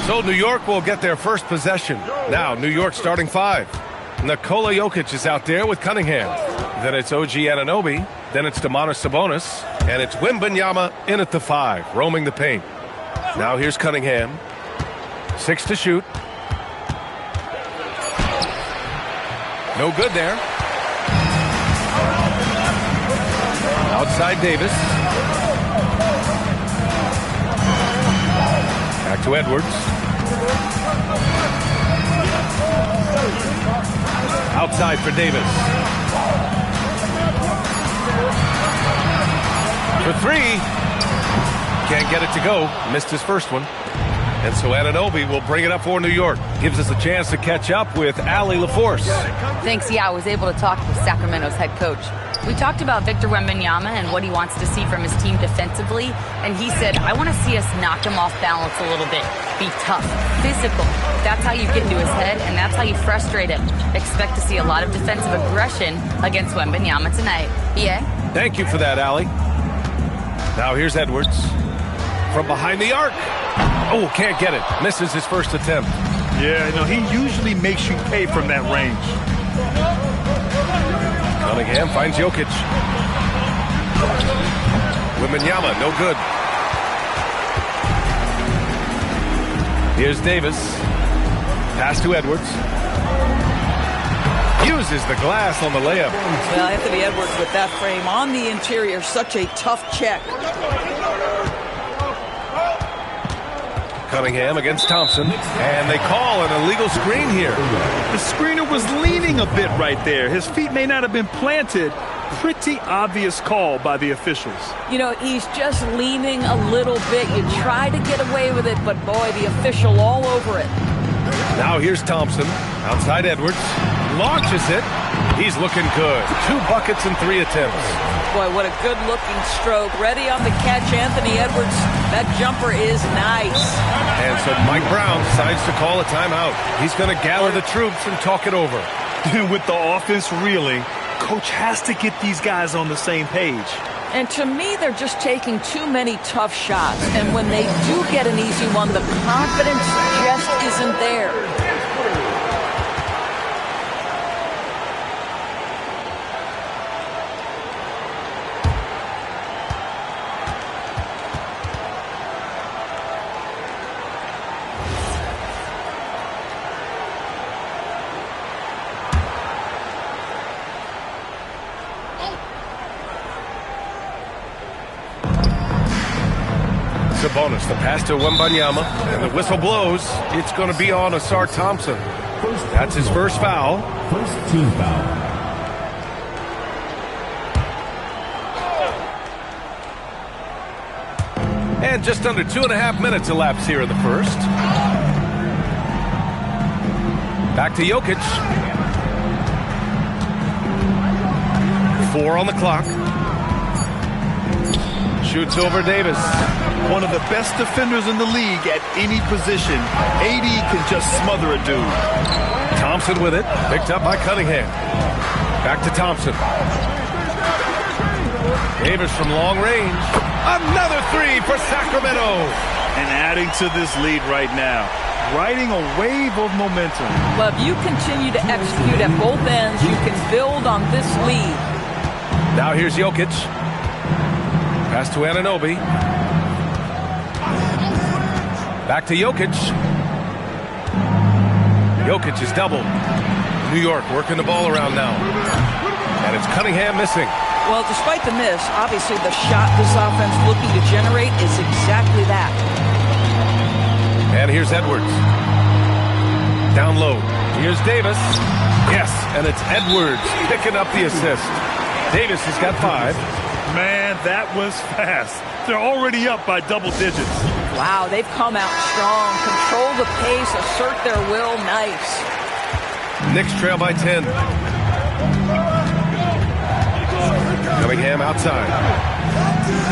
So New York will get their first possession. Now New York starting 5. Nikola Jokic is out there with Cunningham. Then it's OG Anunoby. Then it's Domantas Sabonis. And it's Wembanyama in at the 5, roaming the paint. Now here's Cunningham. 6 to shoot. No good there. Outside Davis. Back to Edwards. Outside for Davis. For 3. Can't get it to go. Missed his first one. And so Anunoby will bring it up for New York. Gives us a chance to catch up with Allie LaForce. Thanks, yeah, I was able to talk with Sacramento's head coach. We talked about Victor Wembanyama and what he wants to see from his team defensively, and he said, I want to see us knock him off balance a little bit. Be tough, physical. That's how you get into his head, and that's how you frustrate him. Expect to see a lot of defensive aggression against Wembanyama tonight. Yeah? Thank you for that, Allie. Now here's Edwards. From behind the arc. Oh, can't get it. Misses his first attempt. Yeah, he usually makes you pay from that range. Cunningham finds Jokic. Wembanyama, no good. Here's Davis. Pass to Edwards. Uses the glass on the layup. Well, Anthony Edwards with that frame on the interior, such a tough check. Cunningham against Thompson, and they call an illegal screen here. The screener was leaning a bit right there. His feet may not have been planted. Pretty obvious call by the officials. He's just leaning a little bit. You try to get away with it, but boy, the official all over it. Now here's Thompson, outside Edwards, launches it. He's looking good. 2 buckets and 3 attempts. Boy, what a good-looking stroke. Ready on the catch, Anthony Edwards. That jumper is nice. And so Mike Brown decides to call a timeout. He's going to gather the troops and talk it over. With the offense reeling, coach has to get these guys on the same page. And to me, they're just taking too many tough shots. And when they do get an easy one, the confidence just isn't there. Sabonis, the pass to Wembanyama, and the whistle blows. It's going to be on Ausar Thompson. That's his first foul. First team foul. And just under 2.5 minutes elapsed here in the first. Back to Jokic. 4 on the clock. Shoots over Davis. One of the best defenders in the league at any position. AD can just smother a dude. Thompson with it. Picked up by Cunningham. Back to Thompson. Davis from long range. Another 3 for Sacramento. And adding to this lead right now. Riding a wave of momentum. Well, if you continue to execute at both ends, you can build on this lead. Now here's Jokic. Pass to Anunoby. Back to Jokic. Jokic is doubled. New York working the ball around now. And it's Cunningham missing. Well, despite the miss, obviously the shot this offense looking to generate is exactly that. And here's Edwards. Down low. Here's Davis. Yes, and it's Edwards picking up the assist. Davis has got 5. Man, that was fast. They're already up by double digits. Wow, they've come out strong. Control the pace, assert their will. Nice. Knicks trail by 10. Cunningham outside.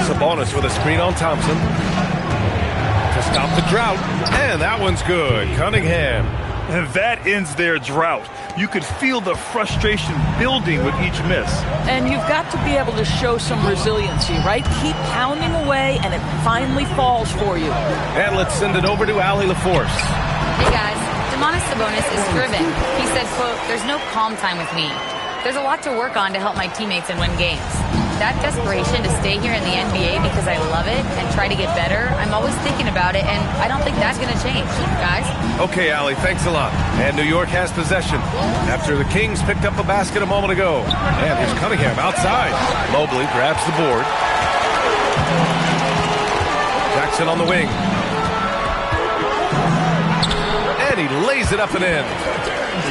Sabonis with a screen on Thompson. To stop the drought. And that one's good. Cunningham. And that ends their drought. You could feel the frustration building with each miss. And you've got to be able to show some resiliency, right? Keep pounding away, and it finally falls for you. And let's send it over to Allie LaForce. Hey guys, Domantas Sabonis is driven. He said, quote, "There's no calm time with me. There's a lot to work on to help my teammates and win games. That desperation to stay here in the NBA because I love it and try to get better, I'm always thinking about it, and I don't think that's going to change, guys." Okay, Allie, thanks a lot. And New York has possession after the Kings picked up a basket a moment ago. And here's Cunningham outside. Mobley grabs the board. Jackson on the wing. And he lays it up and in.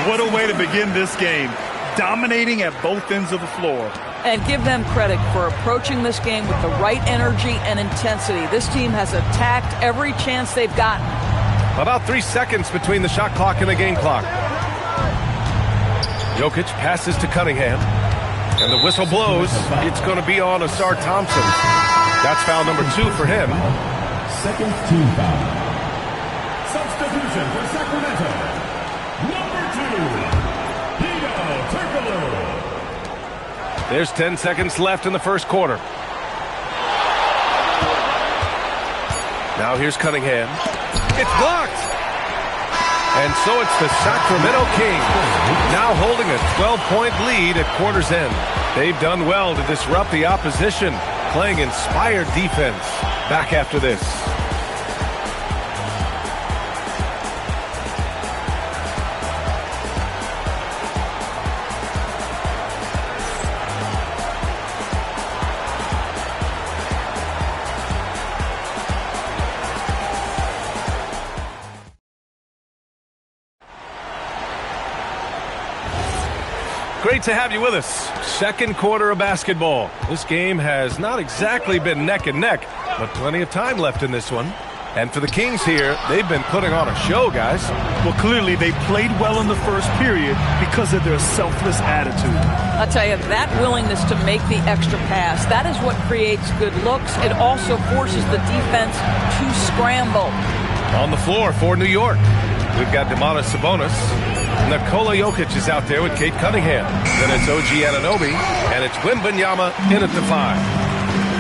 What a way to begin this game. Dominating at both ends of the floor. And give them credit for approaching this game with the right energy and intensity. This team has attacked every chance they've gotten. About 3 seconds between the shot clock and the game clock. Jokic passes to Cunningham. And the whistle blows. It's going to be on Ausar Thompson. That's foul number 2 for him. Second team foul. Substitution for Sacramento. Number 2, Hedo Turkoglu. There's 10 seconds left in the first quarter. Now here's Cunningham. It's blocked. And so it's the Sacramento Kings now holding a 12-point lead at quarter's end. They've done well to disrupt the opposition, playing inspired defense. Back after this. Great to have you with us. Second quarter of basketball. This game has not exactly been neck and neck, but plenty of time left in this one. And for the Kings here, they've been putting on a show, guys. Well, clearly they played well in the first period because of their selfless attitude. I'll tell you, that willingness to make the extra pass, that is what creates good looks. It also forces the defense to scramble. On the floor for New York, we've got Domantas Sabonis. Nikola Jokic is out there with Cade Cunningham. Then it's OG Anunoby, and it's Wembanyama in at the 5.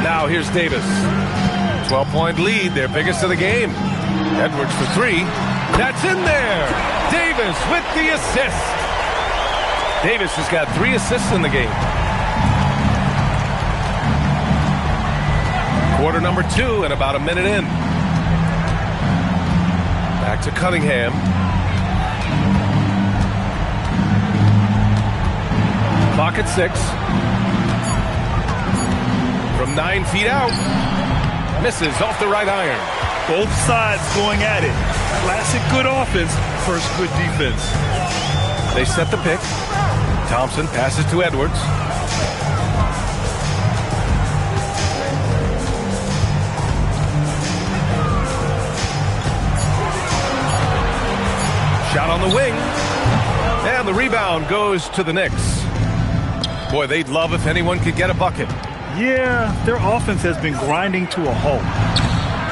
Now here's Davis. 12-point lead, their biggest of the game. Edwards for 3. That's in there. Davis with the assist. Davis has got 3 assists in the game. Quarter number 2 and about a minute in. Back to Cunningham. Clock at 6. From 9 feet out. Misses off the right iron. Both sides going at it. Classic good offense, first good defense. They set the pick. Thompson passes to Edwards. Shot on the wing. And the rebound goes to the Knicks. Boy, they'd love if anyone could get a bucket. Yeah, their offense has been grinding to a halt.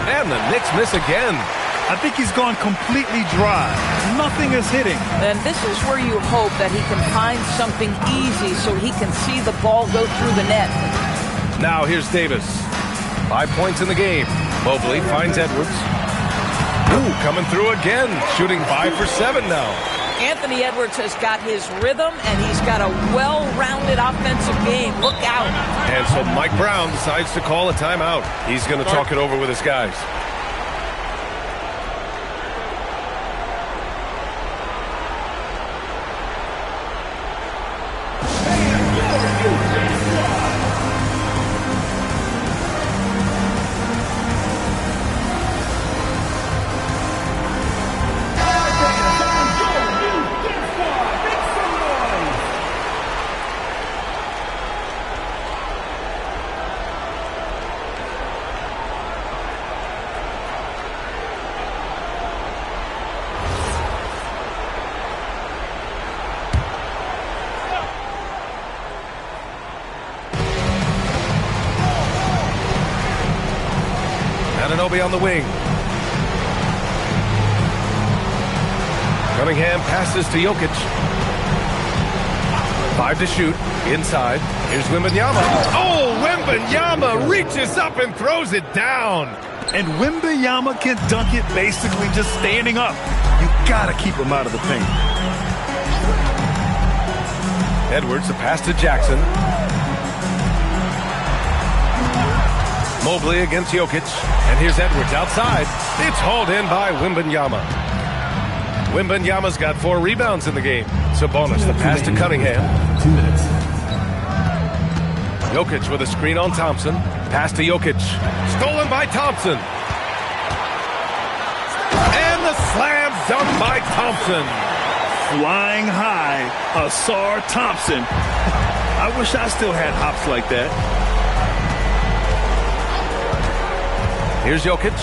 And the Knicks miss again. I think he's gone completely dry. Nothing is hitting. And this is where you hope that he can find something easy so he can see the ball go through the net. Now here's Davis. 5 points in the game. Mobley finds Edwards. Ooh, coming through again. Shooting 5 for 7 now. Anthony Edwards has got his rhythm, and he's got a well-rounded offensive game. Look out. And so Mike Brown decides to call a timeout. He's going to talk it over with his guys. Anunoby on the wing. Cunningham passes to Jokic. 5 to shoot. Inside. Here's Wembanyama. Oh, Wembanyama reaches up and throws it down. And Wembanyama can dunk it basically just standing up. You got to keep him out of the paint. Edwards, the pass to Jackson. Mobley against Jokic. And here's Edwards outside. It's hauled in by Wembanyama. Wembanyama's got 4 rebounds in the game. Sabonis, the pass to Cunningham. 2 minutes. Jokic with a screen on Thompson. Pass to Jokic. Stolen by Thompson. And the slam dunk by Thompson. Flying high, Ausar Thompson. I wish I still had hops like that. Here's Jokic.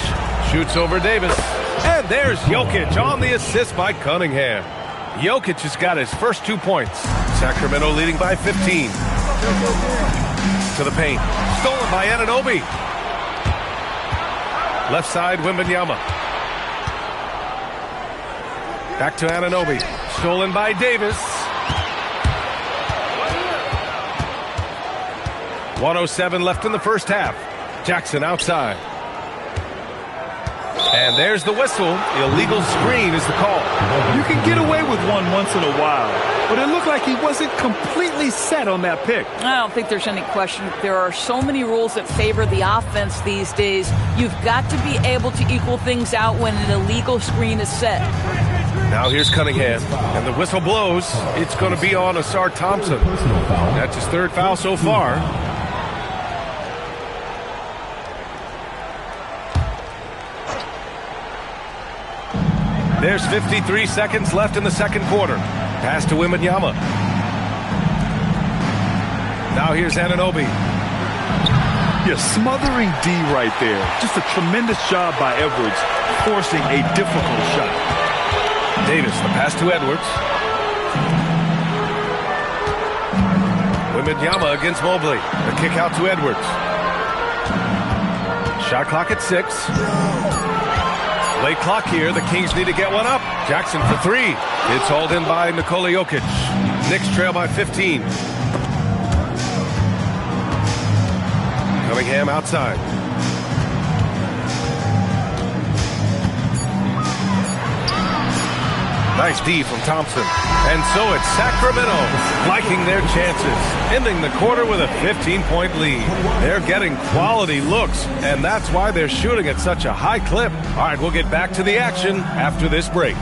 Shoots over Davis. And there's Jokic on the assist by Cunningham. Jokic has got his first 2 points. Sacramento leading by 15. To the paint. Stolen by Anunoby. Left side, Wembanyama. Back to Anunoby. Stolen by Davis. 1:07 left in the first half. Jackson outside. And there's the whistle. Illegal screen is the call. You can get away with one once in a while, but it looked like he wasn't completely set on that pick. I don't think there's any question. There are so many rules that favor the offense these days. You've got to be able to equal things out when an illegal screen is set. Now here's Cunningham, and the whistle blows. It's going to be on Ausar Thompson. That's his 3rd foul so far. There's 53 seconds left in the second quarter. Pass to Wembanyama. Now here's Anunoby. Yeah, smothering D right there. Just a tremendous job by Edwards, forcing a difficult shot. Davis, the pass to Edwards. Wembanyama against Mobley. The kick out to Edwards. Shot clock at 6. Late clock here. The Kings need to get one up. Jackson for 3. It's hauled in by Nikola Jokic. Knicks trail by 15. Cunningham outside. Nice D from Thompson. And so it's Sacramento liking their chances, ending the quarter with a 15-point lead. They're getting quality looks, and that's why they're shooting at such a high clip. All right, we'll get back to the action after this break.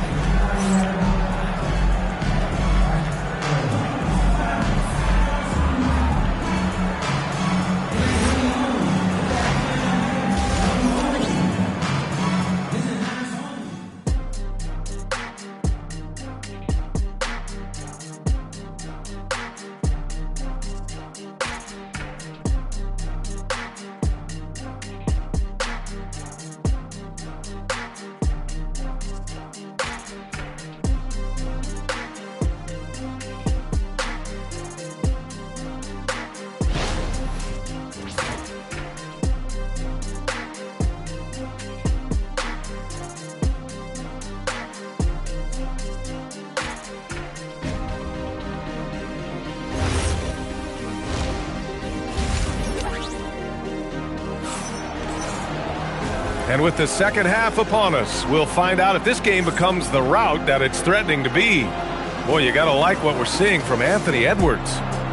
And with the second half upon us, we'll find out if this game becomes the rout that it's threatening to be. Boy, you got to like what we're seeing from Anthony Edwards.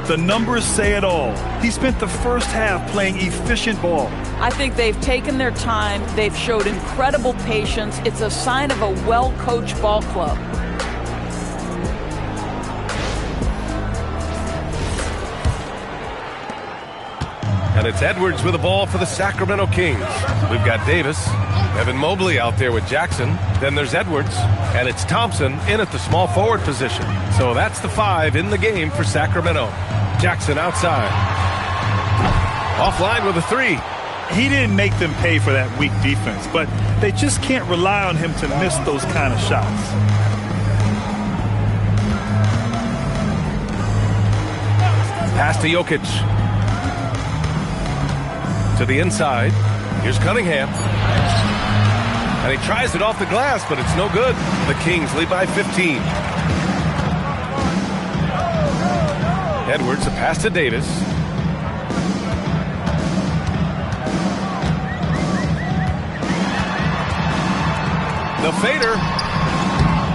The numbers say it all. He spent the first half playing efficient ball. I think they've taken their time. They've showed incredible patience. It's a sign of a well-coached ball club. And it's Edwards with the ball for the Sacramento Kings. We've got Davis, Evan Mobley out there with Jackson. Then there's Edwards, and it's Thompson in at the small forward position. So that's the 5 in the game for Sacramento. Jackson outside. Offline with a 3. He didn't make them pay for that weak defense, but they just can't rely on him to miss those kind of shots. Pass to Jokic. To the inside. Here's Cunningham. And he tries it off the glass, but it's no good. The Kings lead by 15. Edwards, a pass to Davis. The fader.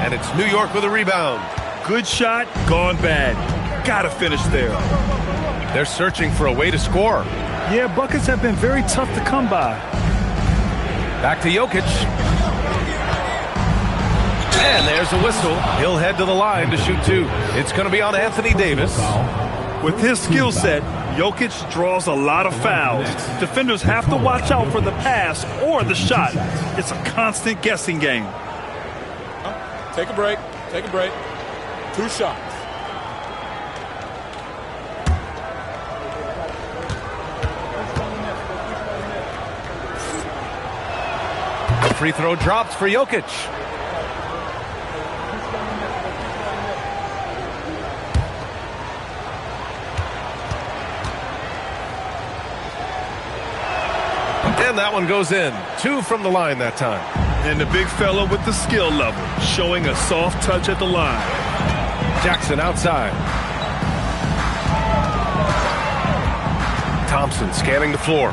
And it's New York with a rebound. Good shot, gone bad. Gotta finish there. They're searching for a way to score. Yeah, buckets have been very tough to come by. Back to Jokic. And there's a whistle. He'll head to the line to shoot two. It's going to be on Anthony Davis. With his skill set, Jokic draws a lot of fouls. Defenders have to watch out for the pass or the shot. It's a constant guessing game. Take a break. Take a break. 2 shots. The free throw drops for Jokic. And that one goes in. 2 from the line that time. And the big fella with the skill level, showing a soft touch at the line. Jackson outside. Thompson scanning the floor.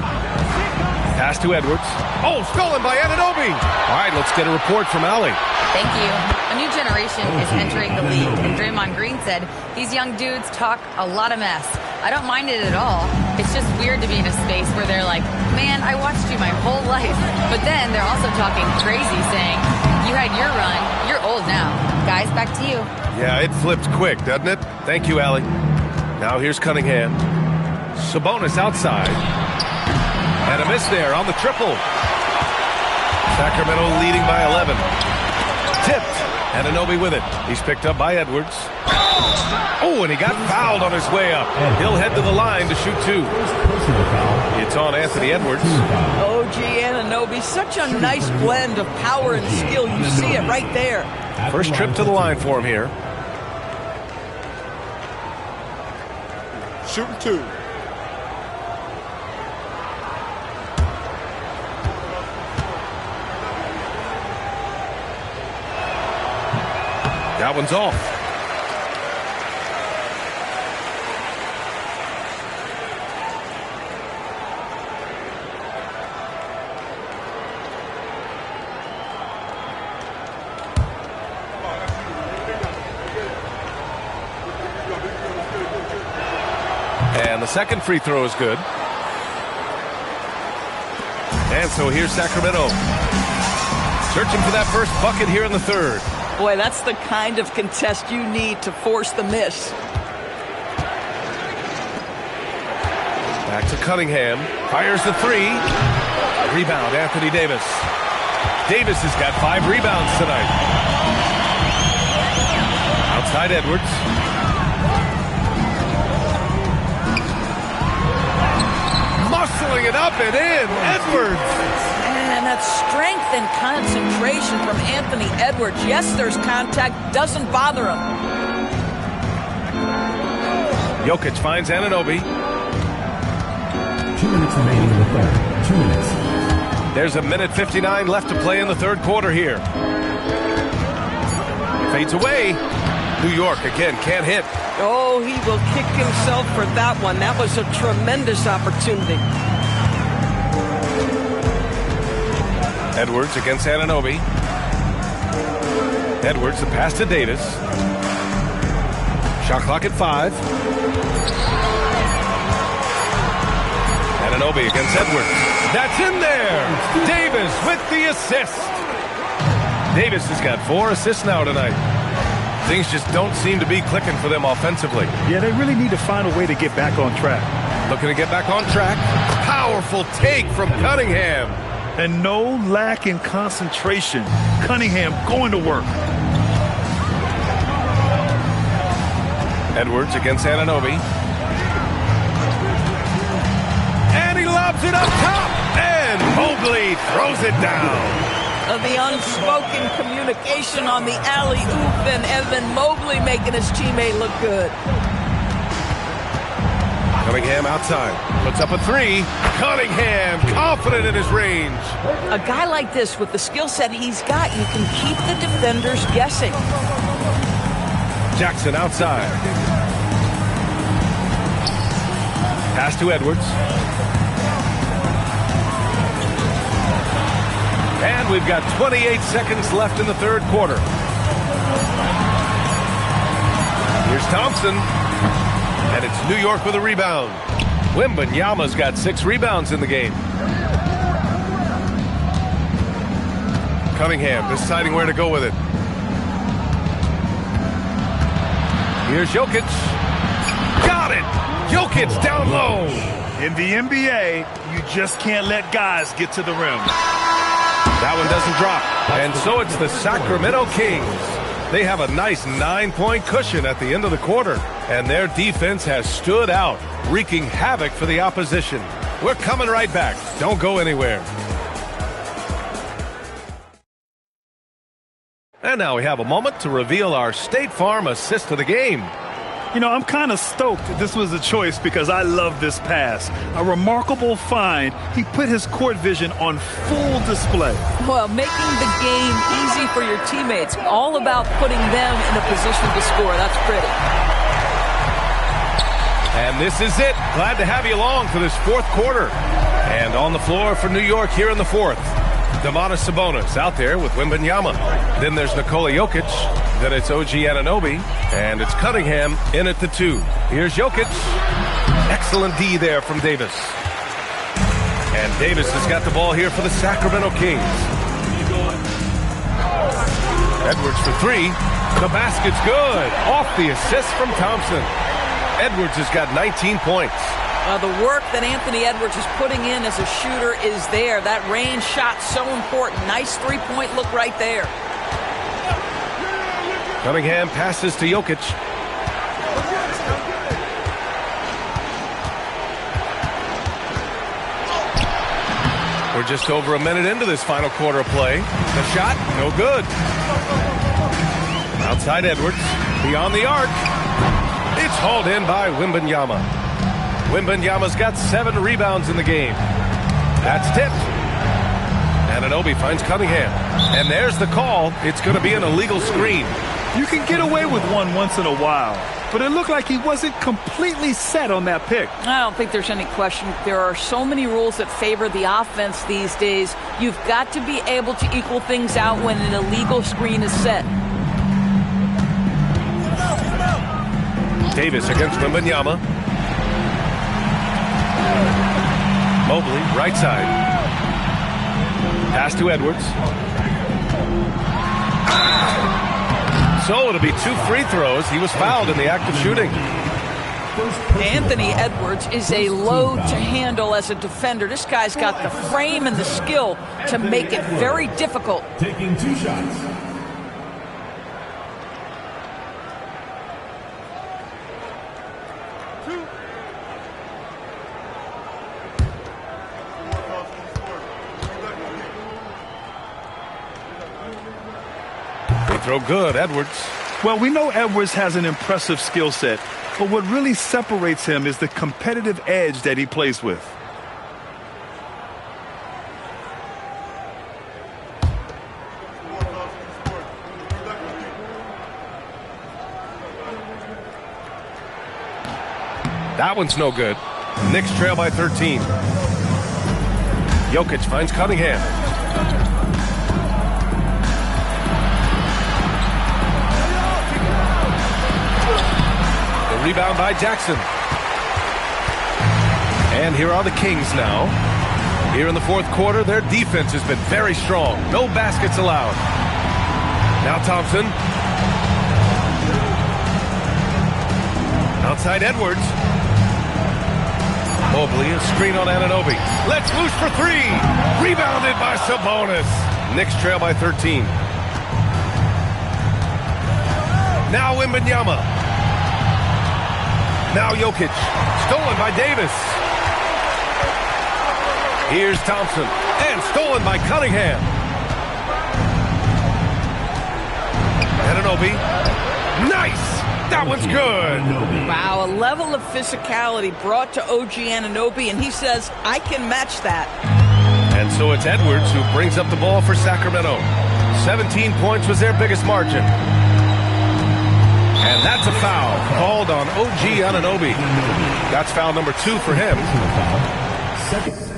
Pass to Edwards. Oh, stolen by Anunoby. All right, let's get a report from Allie. Thank you. A new generation is entering the league, and Draymond Green said, these young dudes talk a lot of mess. I don't mind it at all. It's just weird to be in a space where they're like, man, I watched you my whole life. But then they're also talking crazy, saying, you had your run, you're old now. Guys, back to you. Yeah, it flipped quick, doesn't it? Thank you, Allie. Now here's Cunningham. Sabonis outside. And a miss there on the triple. Sacramento leading by 11. Tipped. Anunoby with it. He's picked up by Edwards. Oh, and he got fouled on his way up. He'll head to the line to shoot 2. It's on Anthony Edwards. OG Anunoby, such a nice blend of power and skill. You see it right there. First trip to the line for him here. Shooting 2. That one's off. And the second free throw is good. And so here's Sacramento. Searching for that first bucket here in the third. Boy, that's the kind of contest you need to force the miss. Back to Cunningham. Fires the 3. Rebound, Anthony Davis. Davis has got 5 rebounds tonight. Outside Edwards. Muscling it up and in. Edwards. And that strength and concentration from Anthony Edwards. Yes, there's contact. Doesn't bother him. Jokic finds Anunoby. 2 minutes remaining in the third. 2 minutes. There's a minute 59 left to play in the third quarter here. Fades away. New York again can't hit. Oh, he will kick himself for that one. That was a tremendous opportunity. Edwards against Anunoby. Edwards, the pass to Davis. Shot clock at 5. Anunoby against Edwards. That's in there. Davis with the assist. Davis has got 4 assists now tonight. Things just don't seem to be clicking for them offensively. Yeah, they really need to find a way to get back on track. Looking to get back on track. Powerful take from Cunningham. And no lack in concentration. Cunningham going to work. Edwards against Anunoby. And he lobs it up top. And Mobley throws it down. The unspoken communication on the alley-oop, and Evan Mobley making his teammate look good. Cunningham outside. Puts up a 3. Cunningham confident in his range. A guy like this with the skill set he's got, you can keep the defenders guessing. Jackson outside. Pass to Edwards. And we've got 28 seconds left in the third quarter. Here's Thompson. And it's New York with a rebound. Wembanyama's got 6 rebounds in the game. Cunningham deciding where to go with it. Here's Jokic. Got it! Jokic down low. In the NBA, you just can't let guys get to the rim. That one doesn't drop. And so it's the Sacramento Kings. They have a nice 9-point cushion at the end of the quarter. And their defense has stood out, wreaking havoc for the opposition. We're coming right back. Don't go anywhere. And now we have a moment to reveal our State Farm assist of the game. You know, I'm kind of stoked this was a choice because I love this pass. A remarkable find. He put his court vision on full display. Well, making the game easy for your teammates. All about putting them in a position to score. That's pretty. And this is it. Glad to have you along for this fourth quarter. And on the floor for New York here in the fourth. Domantas Sabonis out there with Wembanyama. Then there's Nikola Jokic. Then it's OG Anunoby. And it's Cunningham in at the 2. Here's Jokic. Excellent D there from Davis. And Davis has got the ball here for the Sacramento Kings. Edwards for 3. The basket's good. Off the assist from Thompson. Edwards has got 19 points. The work that Anthony Edwards is putting in as a shooter is there. That range shot so important. Nice three-point look right there. Cunningham passes to Jokic. We're just over a minute into this final quarter of play. The shot, no good. Outside Edwards, beyond the arc. It's hauled in by Wembanyama. Wembanyama's got 7 rebounds in the game. That's tipped. Anunoby finds Cunningham. And there's the call. It's going to be an illegal screen. You can get away with one once in a while, but it looked like he wasn't completely set on that pick. I don't think there's any question. There are so many rules that favor the offense these days. You've got to be able to equal things out when an illegal screen is set. Davis against Wembanyama. Mobley, right side. Pass to Edwards. So it'll be 2 free throws. He was fouled in the act of shooting. Anthony Edwards is a load to handle as a defender. This guy's got the frame and the skill to make it very difficult. Taking 2 shots. Throw good, Edwards. Well, we know Edwards has an impressive skill set, but what really separates him is the competitive edge that he plays with. That one's no good. Knicks trail by 13. Jokic finds Cunningham. Rebound by Jackson. And here are the Kings now. Here in the fourth quarter, their defense has been very strong. No baskets allowed. Now Thompson. Outside Edwards. Mobley, a screen on Anunoby. Let's loose for 3. Rebounded by Sabonis. Knicks trail by 13. Now Wembanyama. Now Jokic, stolen by Davis. Here's Thompson, and stolen by Cunningham. Anunoby, nice! That one's good. Wow, a level of physicality brought to OG Anunoby, and he says, I can match that. And so it's Edwards who brings up the ball for Sacramento. 17 points was their biggest margin. And that's a foul called on OG Anunoby. That's foul number 2 for him. Second.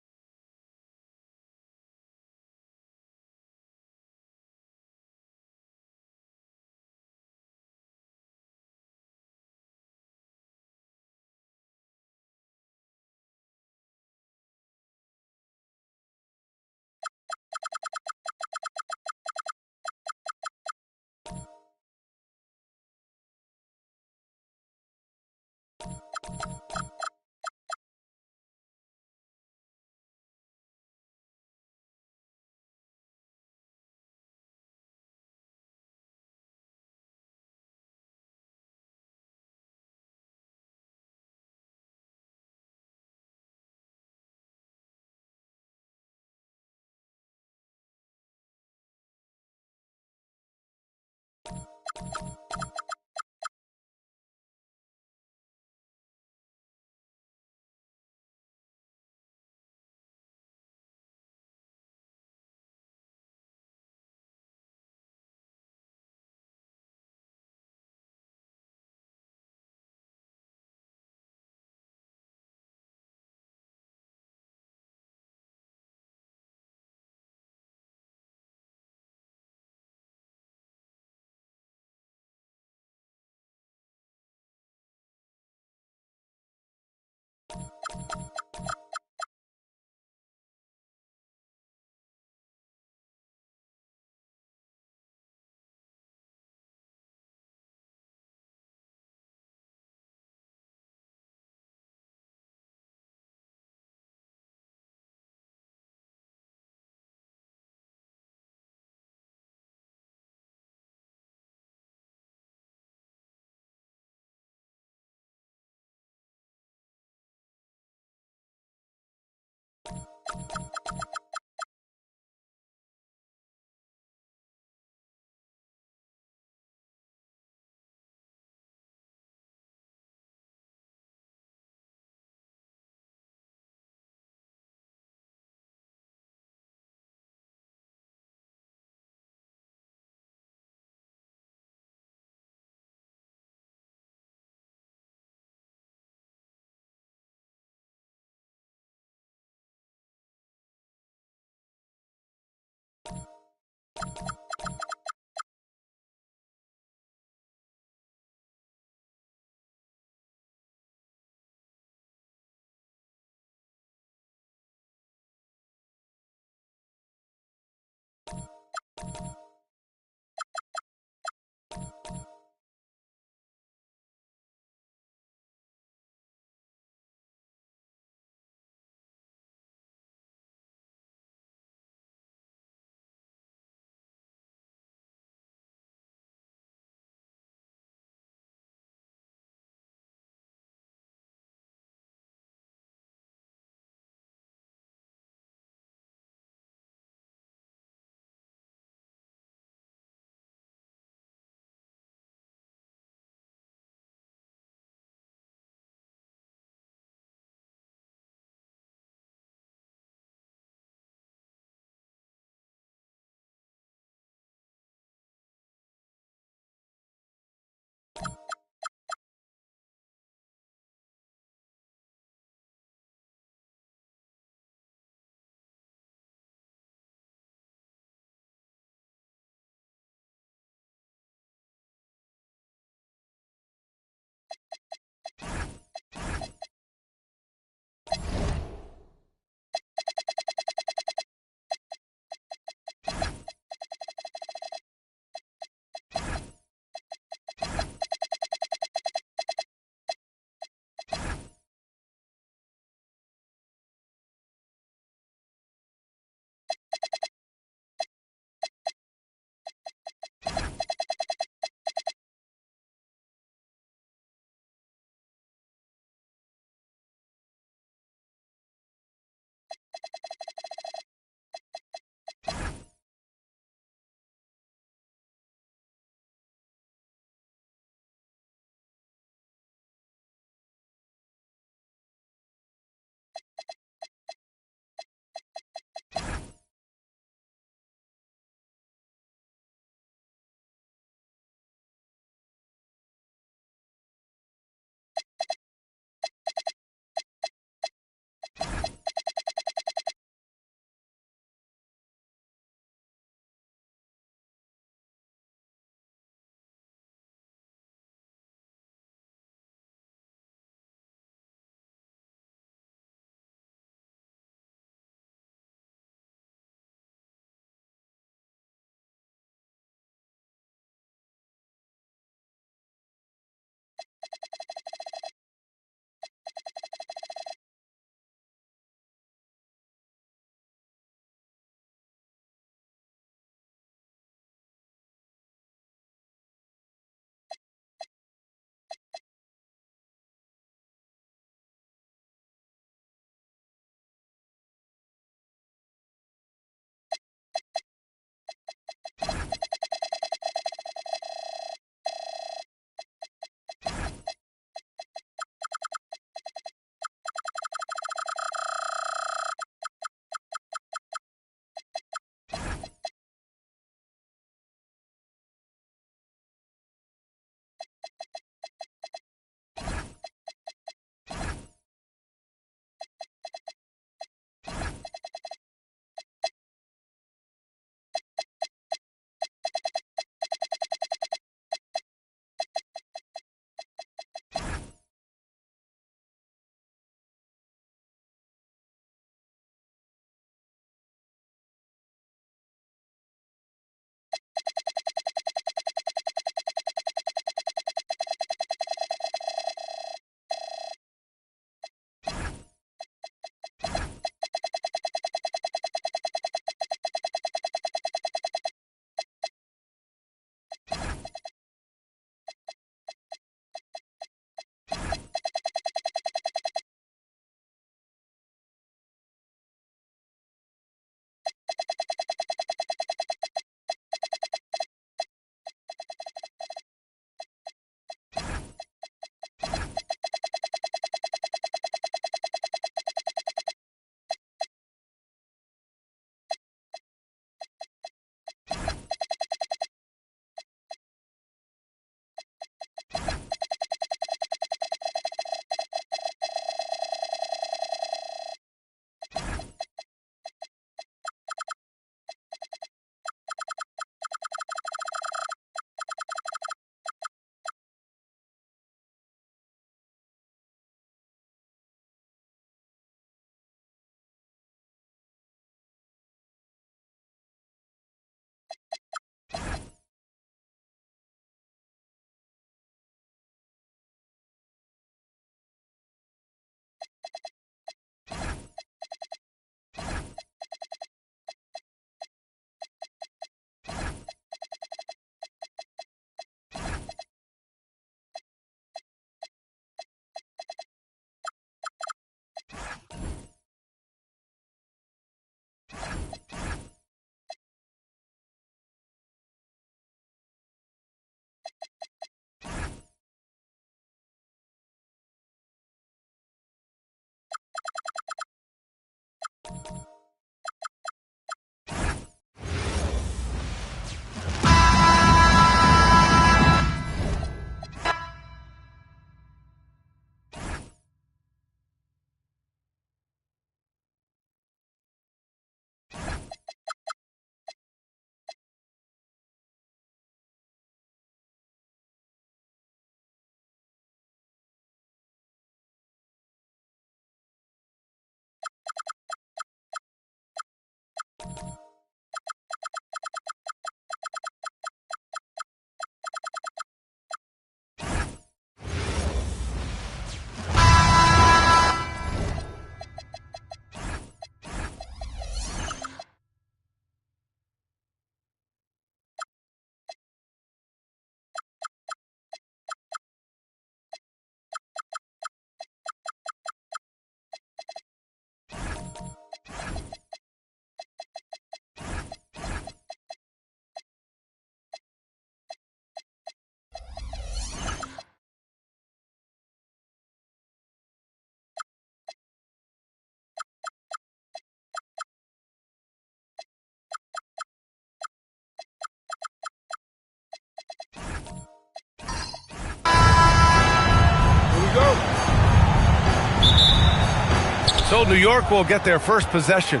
So New York will get their first possession.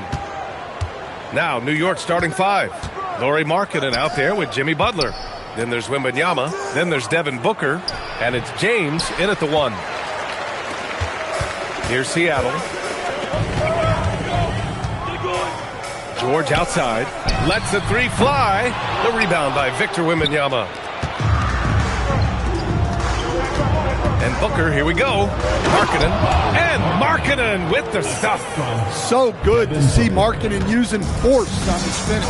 Now New York starting 5. Lauri Markkanen out there with Jimmy Butler. Then there's Wembanyama. Then there's Devin Booker. And it's James in at the 1. Here's Seattle. George outside. Lets the 3 fly. The rebound by Victor Wembanyama. And Booker, here we go. Markkanen. And Markkanen with the stuff. So good to see Markkanen using force on his finish.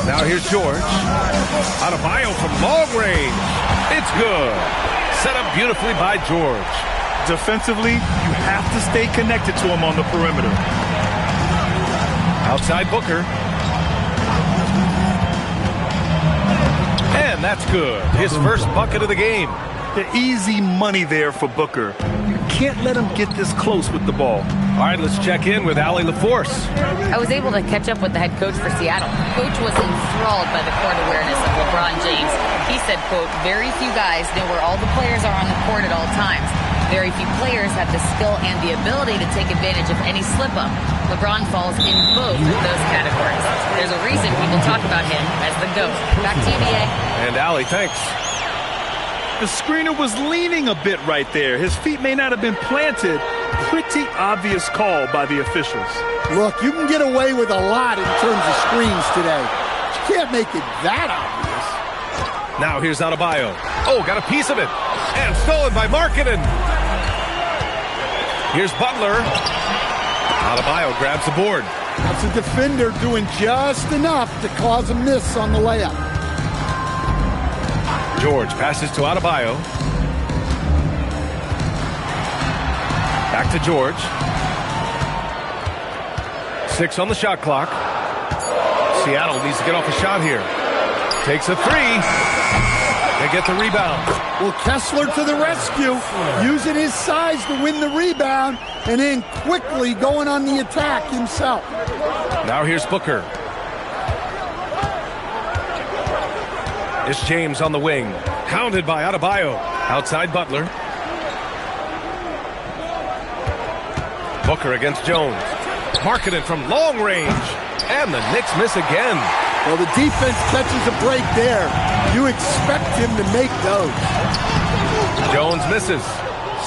Now here's George. Adebayo from long range. It's good. Set up beautifully by George. Defensively, you have to stay connected to him on the perimeter. Outside Booker. And that's good. His first bucket of the game. The easy money there for Booker. You can't let him get this close with the ball. All right, let's check in with Allie LaForce. I was able to catch up with the head coach for Seattle. Coach was enthralled by the court awareness of LeBron James. He said, quote, very few guys know where all the players are on the court at all times. Very few players have the skill and the ability to take advantage of any slip-up. LeBron falls in both of those categories. There's a reason people talk about him as the GOAT. Back to you, BA. And Allie, thanks. The screener was leaning a bit right there. His feet may not have been planted. Pretty obvious call by the officials. Look, you can get away with a lot in terms of screens today. You can't make it that obvious. Now here's Adebayo. Oh, got a piece of it. And stolen by Markkanen. Here's Butler. Adebayo grabs the board. That's a defender doing just enough to cause a miss on the layup. George passes to Adebayo. Back to George. 6 on the shot clock. Seattle needs to get off a shot here. Takes a 3. They get the rebound. Well, Kessler to the rescue, using his size to win the rebound, and then quickly going on the attack himself. Now here's Booker. It's James on the wing. Hounded by Adebayo. Outside Butler. Booker against Jones. Markkanen from long range. And the Knicks miss again. Well, the defense catches a break there. You expect him to make those. Jones misses.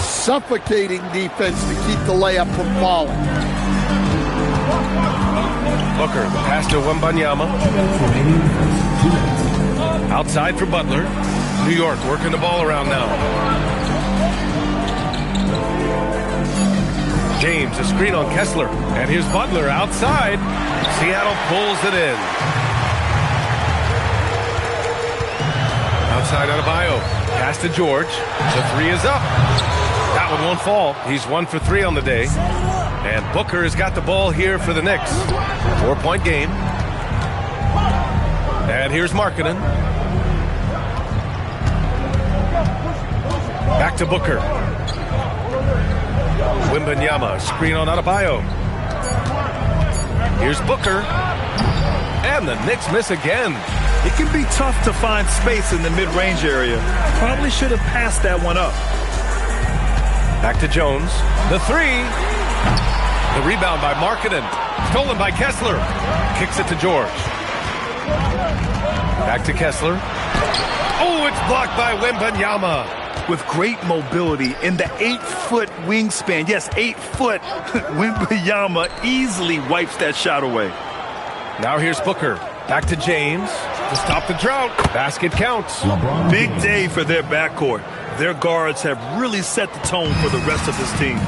Suffocating defense to keep the layup from falling. Booker, the pass to Wembanyama. Outside for Butler. New York working the ball around now. James, a screen on Kessler. And here's Butler outside. Seattle pulls it in. Outside Adebayo. Pass to George. The 3 is up. That one won't fall. He's 1 for 3 on the day. And Booker has got the ball here for the Knicks. 4-point game. And here's Markkanen. Back to Booker. Wembanyama, screen on Adebayo. Here's Booker. And the Knicks miss again. It can be tough to find space in the mid-range area. Probably should have passed that one up. Back to Jones. The 3. The rebound by Markkanen. Stolen by Kessler. Kicks it to George. Back to Kessler. Oh, it's blocked by Wembanyama. With great mobility in the 8-foot wingspan. Yes, 8 foot. Wembanyama easily wipes that shot away. Now here's Booker. Back to James to stop the drought. Basket counts. Big day for their backcourt. Their guards have really set the tone for the rest of this team.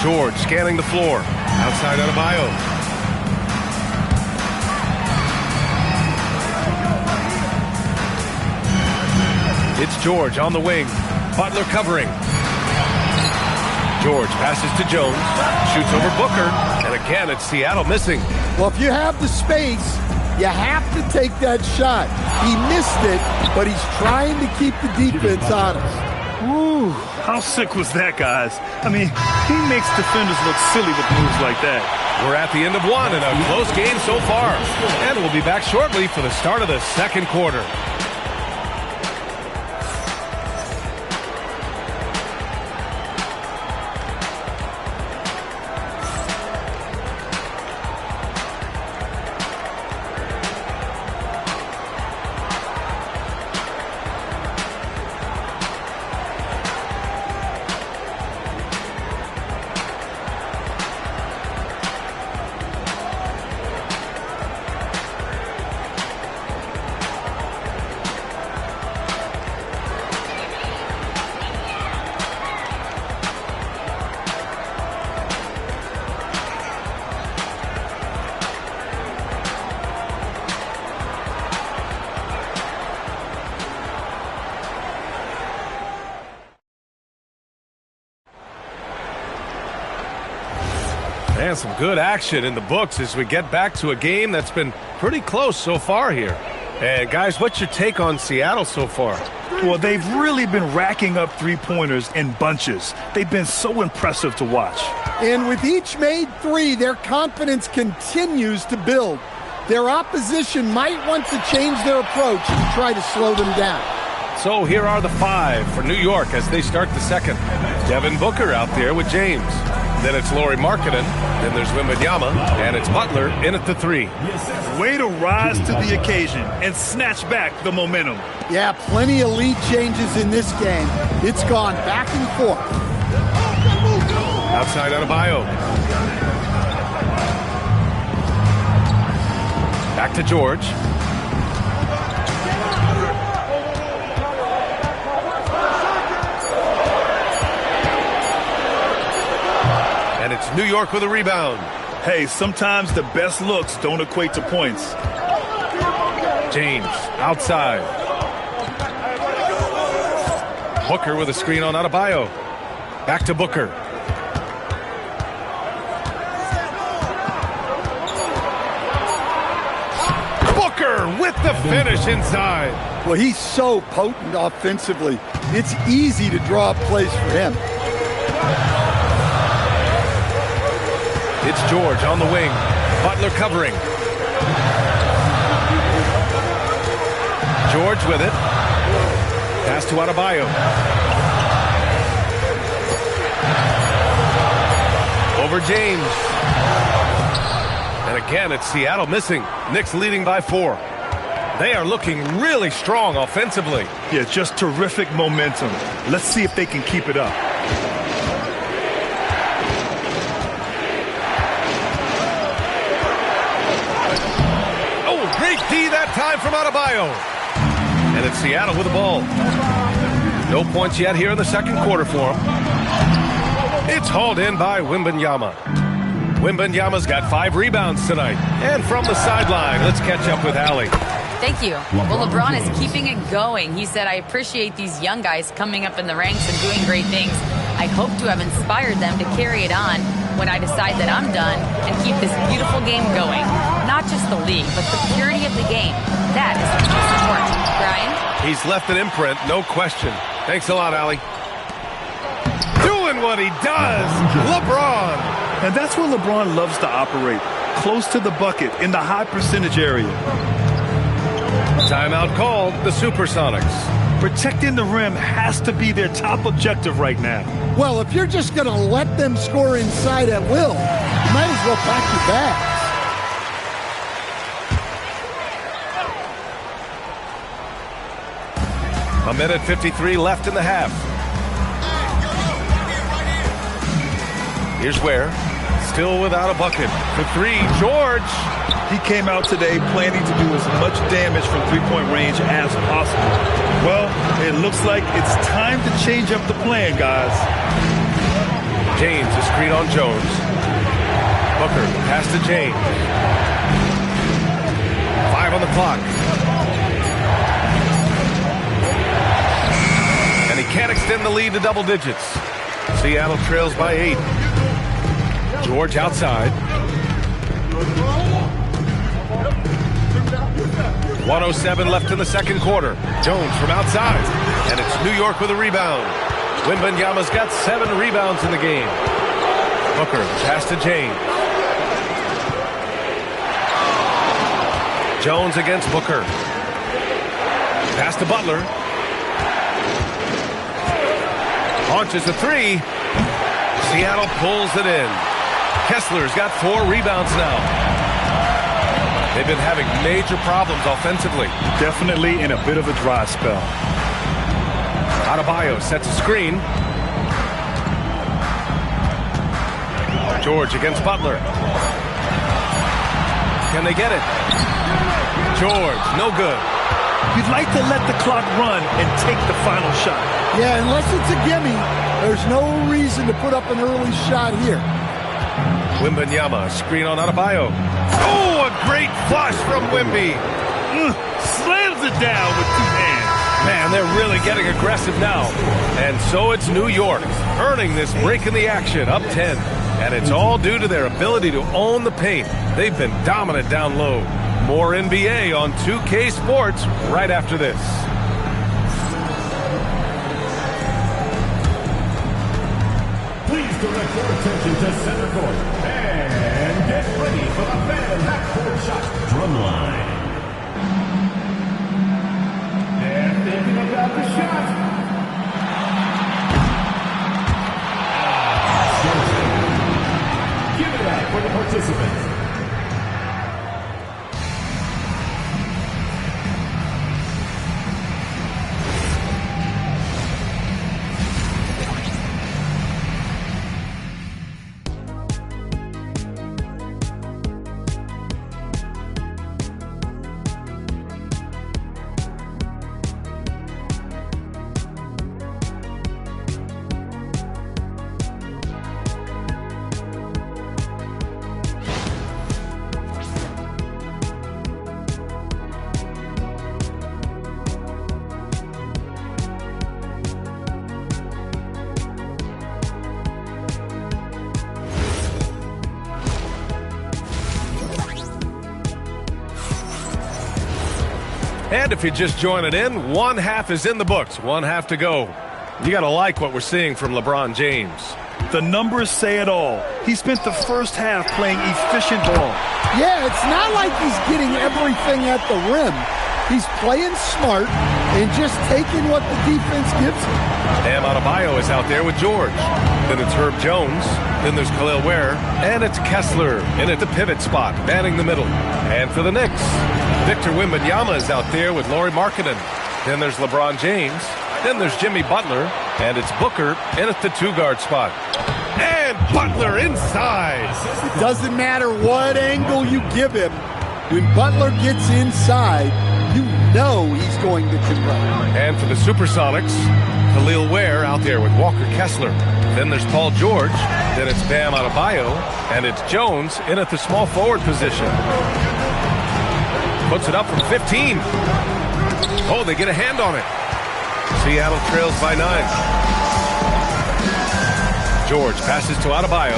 George scanning the floor. Outside Adebayo. It's George on the wing. Butler covering. George passes to Jones. Shoots over Booker. And again, it's Seattle missing. Well, if you have the space, you have to take that shot. He missed it, but he's trying to keep the defense honest. Ooh, how sick was that, guys? I mean, he makes defenders look silly with moves like that. We're at the end of 1 and a close game so far. And we'll be back shortly for the start of the second quarter. And some good action in the books as we get back to a game that's been pretty close so far here. And guys, what's your take on Seattle so far? Well, they've really been racking up three-pointers in bunches. They've been so impressive to watch. And with each made three, their confidence continues to build. Their opposition might want to change their approach to try to slow them down. So here are the 5 for New York as they start the second. Devin Booker out there with James. Then it's Lauri Markkanen. Then there's Wembanyama. And it's Butler in at the 3. Way to rise to the occasion and snatch back the momentum. Yeah, plenty of lead changes in this game. It's gone back and forth. Outside Adebayo. Back to George. And it's New York with a rebound. Hey, sometimes the best looks don't equate to points. James outside. Booker with a screen on Adebayo. Back to Booker. Booker with the finish inside. Well, he's so potent offensively. It's easy to draw up plays for him. It's George on the wing. Butler covering. George with it. Pass to Adebayo. Over James. And again, it's Seattle missing. Knicks leading by 4. They are looking really strong offensively. Yeah, just terrific momentum. Let's see if they can keep it up. Great D that time from Adebayo. And it's Seattle with the ball. No points yet here in the second quarter for them. It's hauled in by Wembanyama. Wembanyama's got 5 rebounds tonight. And from the sideline, let's catch up with Allie. Thank you. Well, LeBron is keeping it going. He said, I appreciate these young guys coming up in the ranks and doing great things. I hope to have inspired them to carry it on when I decide that I'm done and keep this beautiful game going. Not just the league, but the purity of the game. That is what's most important. Brian? He's left an imprint, no question. Thanks a lot, Allie. Doing what he does, LeBron. And that's where LeBron loves to operate, close to the bucket in the high percentage area. Timeout called, the Supersonics. Protecting the rim has to be their top objective right now. Well, if you're just going to let them score inside at will, you might as well pack your bags. A minute 53 left in the half. Here's Ware. Still without a bucket. For 3, George. He came out today planning to do as much damage from three-point range as possible. Well, it looks like it's time to change up the plan, guys. James, a screen on Jones. Booker, pass to James. 5 on the clock. And he can't extend the lead to double digits. Seattle trails by 8. George outside. 1:07 left in the second quarter. Jones from outside. And it's New York with a rebound. Wembanyama's got 7 rebounds in the game. Booker, pass to James. Jones against Booker. Pass to Butler. Launches a 3. Seattle pulls it in. Kessler's got 4 rebounds now. They've been having major problems offensively. Definitely in a bit of a dry spell. Adebayo sets a screen. George against Butler. Can they get it? George, no good. You'd like to let the clock run and take the final shot. Yeah, unless it's a gimme, there's no reason to put up an early shot here. Wembanyama, screen on Adebayo. Oh, a great flush from Wemby. Slams it down with 2 hands. Man, they're really getting aggressive now. And so it's New York, earning this break in the action, up 10. And it's all due to their ability to own the paint. They've been dominant down low. More NBA on 2K Sports right after this. Please direct your attention to center court and get ready for the fan half-court shot drumline. And thinking about the shot. Give it up for the participants. And if you're just joining in, one half is in the books, one half to go. You got to like what we're seeing from LeBron James. The numbers say it all. He spent the first half playing efficient ball. Yeah, it's not like he's getting everything at the rim. He's playing smart and just taking what the defense gives him. Bam Adebayo is out there with George. Then it's Herb Jones. Then there's Khalil Ware. And it's Kessler in at the pivot spot, manning the middle. And for the Knicks, Victor Wembanyama is out there with Lauri Markkanen. Then there's LeBron James. Then there's Jimmy Butler. And it's Booker in at the two-guard spot. And Butler inside. It doesn't matter what angle you give him. When Butler gets inside, you know he's going to convert. And for the Supersonics, Khalil Ware out there with Walker Kessler. Then there's Paul George. Then it's Bam Adebayo. And it's Jones in at the small forward position. Puts it up from 15. Oh, they get a hand on it. Seattle trails by 9. George passes to Adebayo.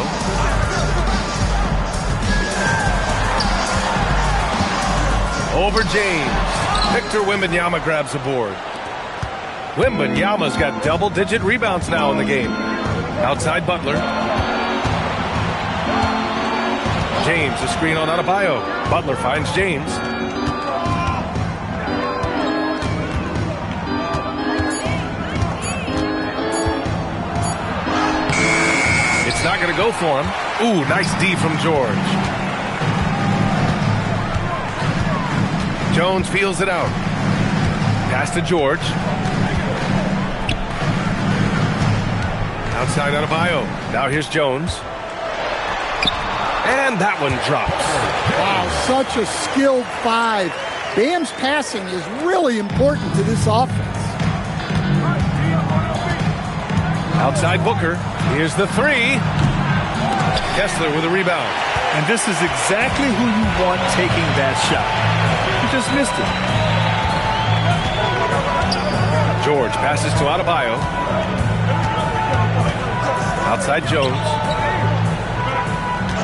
Over James. Victor Wembanyama grabs the board. Wembanyama's got double-digit rebounds now in the game. Outside Butler. James, a screen on Adebayo. Butler finds James. It's not going to go for him. Ooh, nice D from George. Jones feels it out. Pass to George. Outside Adebayo. Now here's Jones. And that one drops. Wow, such a skilled 5. Bam's passing is really important to this offense. Outside Booker. Here's the 3. Kessler with a rebound. And this is exactly who you want taking that shot. He just missed it. George passes to Adebayo. Outside Jones.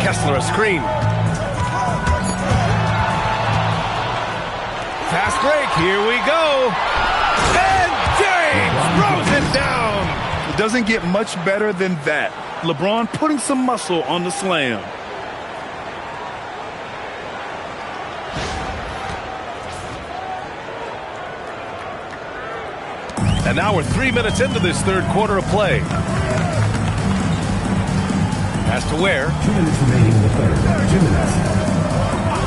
Kessler a screen. Fast break. Here we go. And James throws it down. It doesn't get much better than that. LeBron putting some muscle on the slam. And now we're 3 minutes into this third quarter of play. Pass to Ware. 2 minutes remaining in the third. 2 minutes.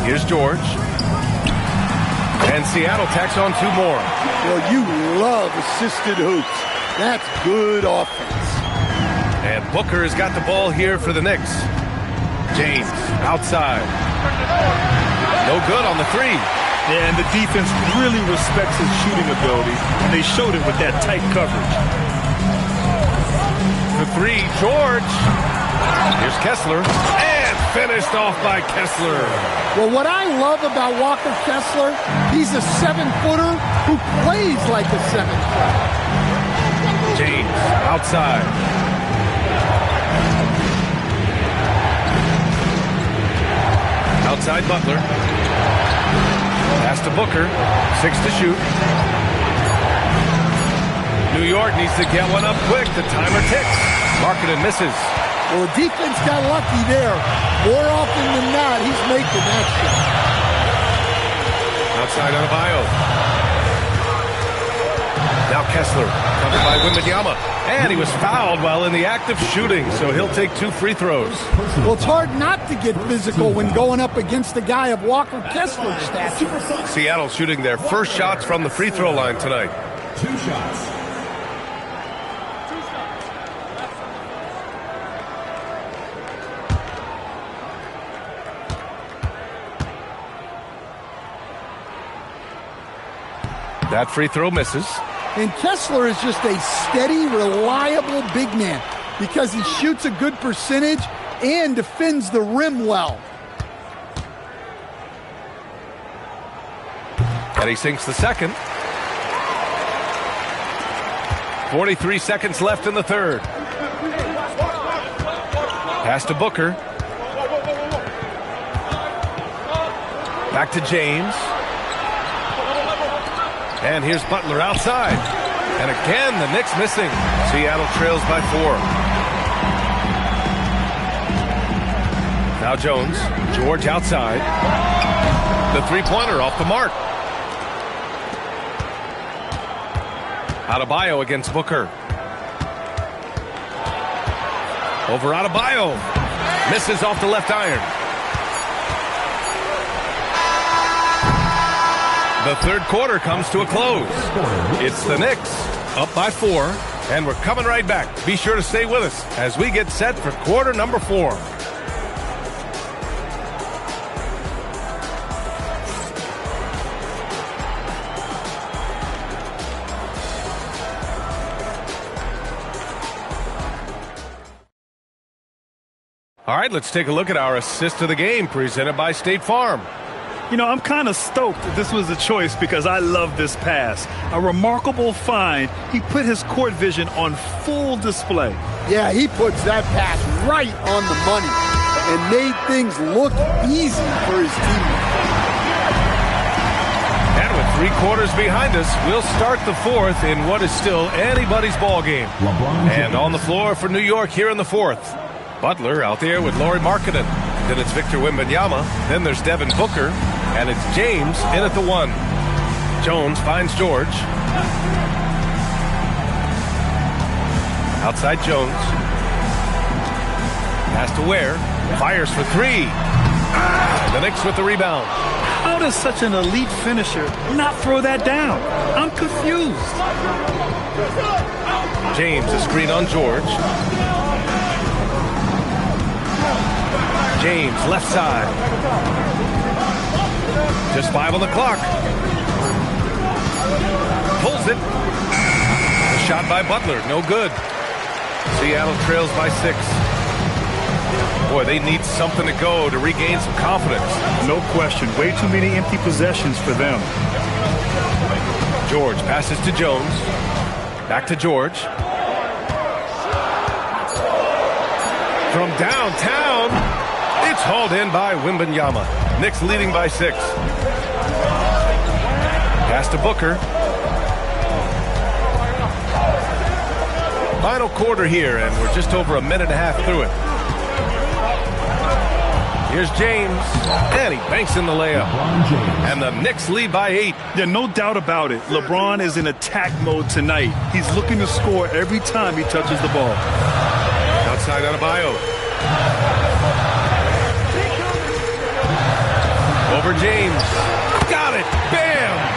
Here's George. And Seattle tacks on 2 more. Well, you love assisted hoops. That's good offense. And Booker has got the ball here for the Knicks. James outside. No good on the 3. Yeah, and the defense really respects his shooting ability, and they showed it with that tight coverage. The 3, George. Here's Kessler. And finished off by Kessler. Well, what I love about Walker Kessler, he's a 7-footer who plays like a 7-footer. James outside. Outside Butler. Pass to Booker. 6 to shoot. New York needs to get one up quick. The timer ticks. Markkanen misses. Well, the defense got lucky there. More often than not, he's making that shot. Outside Adebayo. Now Kessler, covered by Wembanyama. And he was fouled while in the act of shooting, so he'll take 2 free throws. Well, it's hard not to get physical when going up against a guy of Walker Kessler's stature. Seattle shooting their first shots from the free throw line tonight. 2 shots. That free throw misses. And Kessler is just a steady, reliable big man because he shoots a good percentage and defends the rim well. And he sinks the second. 43 seconds left in the third. Pass to Booker. Back to James. And here's Butler outside. And again, the Knicks missing. Seattle trails by 4. Now Jones. George outside. The three-pointer off the mark. Adebayo against Booker. Over Adebayo. Misses off the left iron. The third quarter comes to a close. It's the Knicks up by 4, and we're coming right back. Be sure to stay with us as we get set for quarter number 4. All right, let's take a look at our assist of the game presented by State Farm. You know, I'm kind of stoked this was a choice because I love this pass. A remarkable find. He put his court vision on full display. Yeah, he puts that pass right on the money and made things look easy for his teammates. And with 3 quarters behind us, we'll start the 4th in what is still anybody's ball game. And on the floor for New York here in the 4th. Butler out there with Lauri Markkanen. Then it's Victor Wembanyama. Then there's Devin Booker. And it's James in at the 1. Jones finds George. Outside Jones. Pass to Ware. Fires for 3. The Knicks with the rebound. How does such an elite finisher not throw that down? I'm confused. James, a screen on George. James, left side. Just 5 on the clock. Pulls it. A shot by Butler, no good. Seattle trails by 6. Boy, they need something to go to regain some confidence. No question. Way too many empty possessions for them. George passes to Jones. Back to George. From downtown, it's hauled in by Wembanyama. Knicks leading by 6. Pass to Booker. Final quarter here, and we're just over a minute and a half through it. Here's James, and he banks in the layup. And the Knicks lead by 8. Yeah, no doubt about it. LeBron is in attack mode tonight. He's looking to score every time he touches the ball. Outside Adebayo. Over James. Got it. Bam!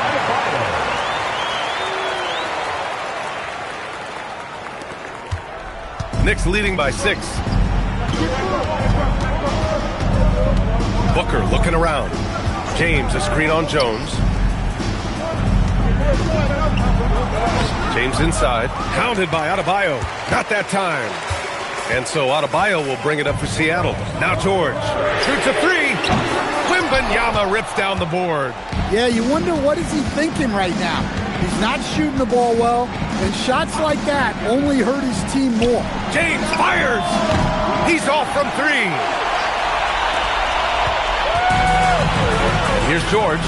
Knicks leading by 6. Booker looking around. James, a screen on Jones. James inside. Hounded by Adebayo. Not that time. And so Adebayo will bring it up for Seattle. Now George shoots a 3. Wembanyama rips down the board. Yeah, you wonder what is he thinking right now. He's not shooting the ball well, and shots like that only hurt his team more. James fires. He's off from 3. And here's George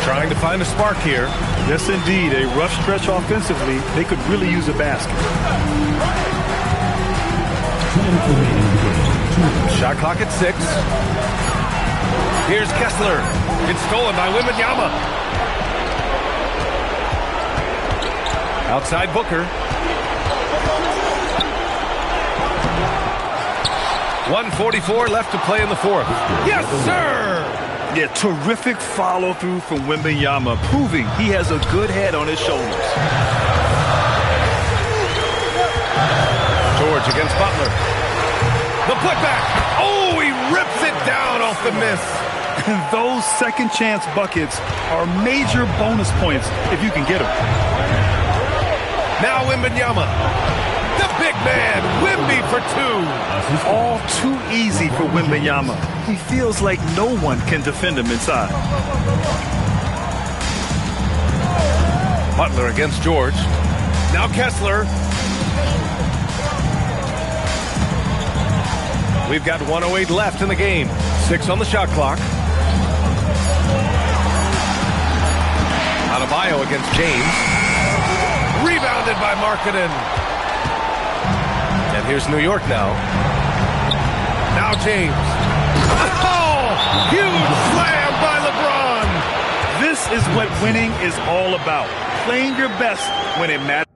trying to find a spark here. Yes, indeed. A rough stretch offensively. They could really use a basket. Shot clock at 6. Here's Kessler. It's stolen by Wembanyama. Outside Booker. 1:44 left to play in the fourth. Yes, sir! Yeah, terrific follow-through from Wembanyama, proving he has a good head on his shoulders. George against Butler. The putback. Oh, he rips it down off the miss. And those second-chance buckets are major bonus points if you can get them. Now Wembanyama. The big man, Wemby for 2. All too easy for Wembanyama. He feels like no one can defend him inside. Butler against George. Now Kessler. We've got 1:08 left in the game. 6 on the shot clock. Adebayo against James. Rebounded by Markkanen. And here's New York now. Now James. Oh! Huge slam by LeBron. This is what winning is all about. Playing your best when it matters.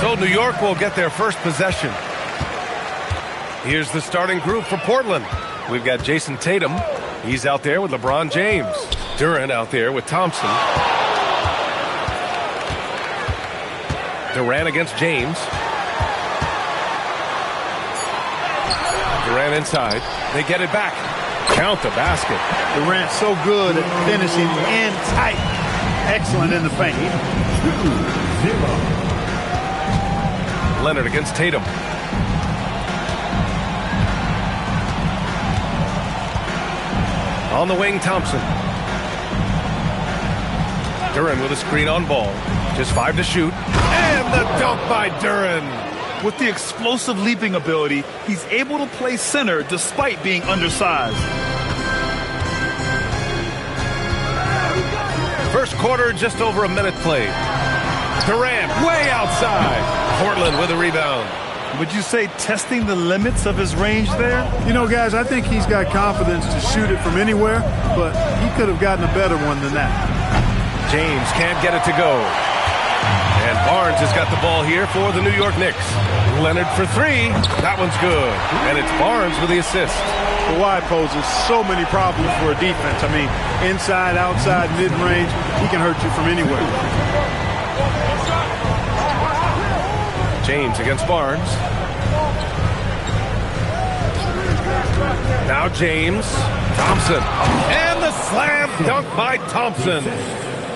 So New York will get their first possession. Here's the starting group for Portland. We've got Jason Tatum. He's out there with LeBron James. Durant out there with Thompson. Durant against James. Durant inside. They get it back. Count the basket. Durant so good at finishing in tight. Excellent in the paint. 2-0. Leonard against Tatum. On the wing, Thompson. Duren with a screen on ball. Just 5 to shoot. And the dunk by Duren. With the explosive leaping ability, he's able to play center despite being undersized. First quarter, just over a minute played. Durant way outside. Portland with a rebound. Would you say testing the limits of his range there? You know, guys, I think he's got confidence to shoot it from anywhere, but he could have gotten a better one than that. James can't get it to go. And Barnes has got the ball here for the New York Knicks. Leonard for 3. That one's good. And it's Barnes with the assist. Kawhi poses so many problems for a defense. I mean, inside, outside, mid-range, he can hurt you from anywhere. James against Barnes. Now James. Thompson. And the slam dunk by Thompson.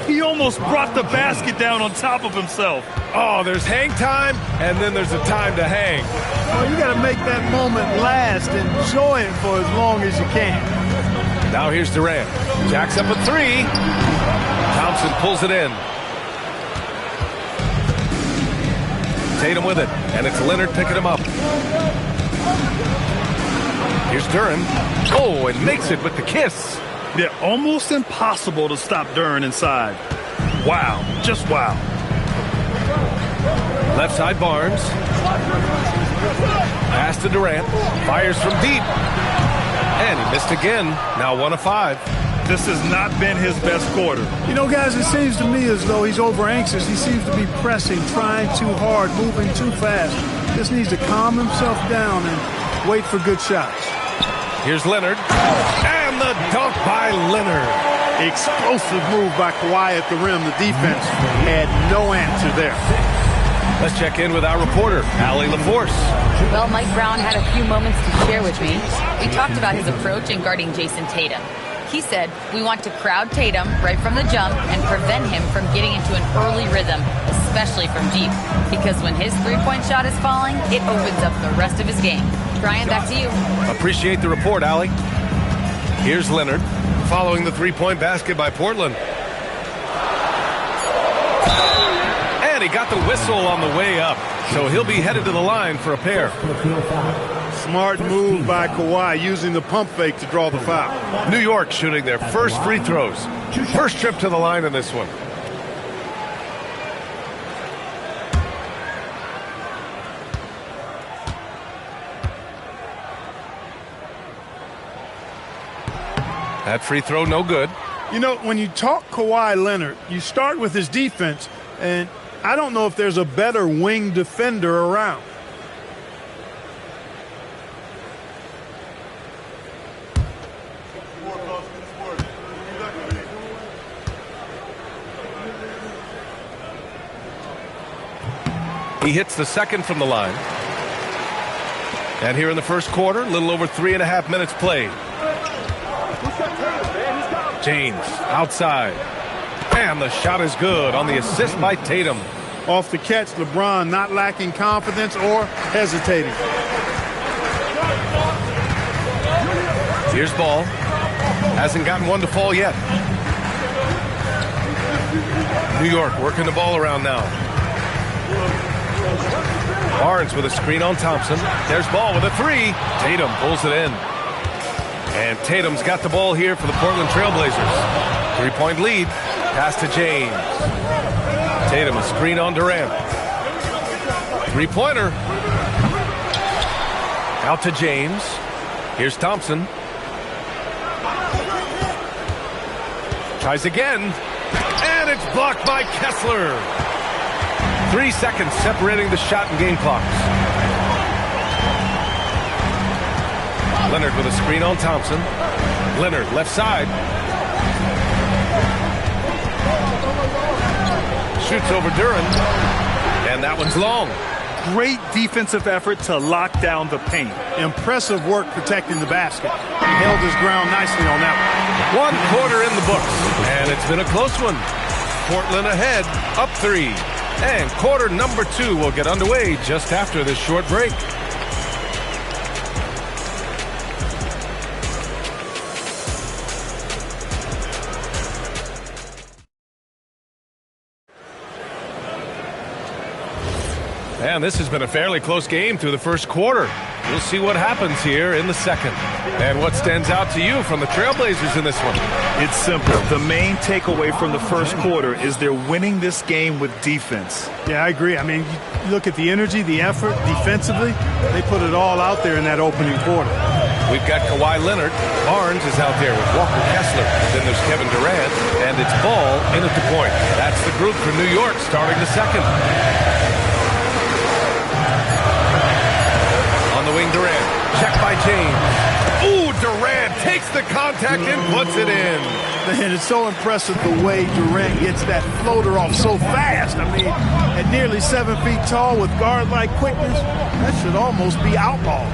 He almost brought the basket down on top of himself. Oh, there's hang time, and then there's a time to hang. Well, you got to make that moment last. Enjoy it for as long as you can. Now here's Durant. Jacks up a 3. Thompson pulls it in. Tatum with it, and it's Leonard picking him up. Here's Duren. Oh, and makes it with the kiss. Yeah, almost impossible to stop Duren inside. Wow, just wow. Left side Barnes. Pass to Durant. Fires from deep. And he missed again. Now 1 of 5. This has not been his best quarter. You know, guys, it seems to me as though he's over-anxious. He seems to be pressing, trying too hard, moving too fast. Just needs to calm himself down and wait for good shots. Here's Leonard. And the dunk by Leonard. Explosive move by Kawhi at the rim. The defense had no answer there. Let's check in with our reporter, Allie LaForce. Well, Mike Brown had a few moments to share with me. We talked about his approach in guarding Jason Tatum. He said, we want to crowd Tatum right from the jump and prevent him from getting into an early rhythm, especially from deep. Because when his three-point shot is falling, it opens up the rest of his game. Brian, back to you. Appreciate the report, Allie. Here's Leonard, following the three-point basket by Portland. And he got the whistle on the way up, so he'll be headed to the line for a pair. Smart move by Kawhi, using the pump fake to draw the foul. New York shooting their first free throws. First trip to the line in this one. That free throw, no good. You know, when you talk Kawhi Leonard, you start with his defense, and I don't know if there's a better wing defender around. He hits the second from the line. And here in the first quarter, a little over 3.5 minutes played. James outside. And the shot is good on the assist by Tatum. Off the catch, LeBron not lacking confidence or hesitating. Here's Ball. Hasn't gotten one to fall yet. New York working the ball around now. Barnes with a screen on Thompson. There's Ball with a 3. Tatum pulls it in. And Tatum's got the ball here for the Portland Trailblazers. 3-point lead. Pass to James. Tatum a screen on Durant. 3-pointer. Out to James. Here's Thompson. Tries again. And it's blocked by Kessler. 3 seconds separating the shot and game clocks. Leonard with a screen on Thompson. Leonard left side. Shoots over Duren. And that one's long. Great defensive effort to lock down the paint. Impressive work protecting the basket. He held his ground nicely on that one. 1 quarter in the books. And it's been a close one. Portland ahead, up 3. And quarter number 2 will get underway just after this short break. And this has been a fairly close game through the first quarter. We'll see what happens here in the second. And what stands out to you from the Trailblazers in this one? It's simple. The main takeaway from the first quarter is they're winning this game with defense. Yeah, I agree. I mean, you look at the energy, the effort, defensively, they put it all out there in that opening quarter. We've got Kawhi Leonard. Barnes is out there with Walker Kessler. Then there's Kevin Durant, and it's Ball in at the point. That's the group for New York starting the second. On the wing, Durant. Check by James. Ooh, Durant takes the contact and puts it in. Man, it's so impressive the way Durant gets that floater off so fast. I mean, at nearly 7 feet tall with guard-like quickness, that should almost be outlawed.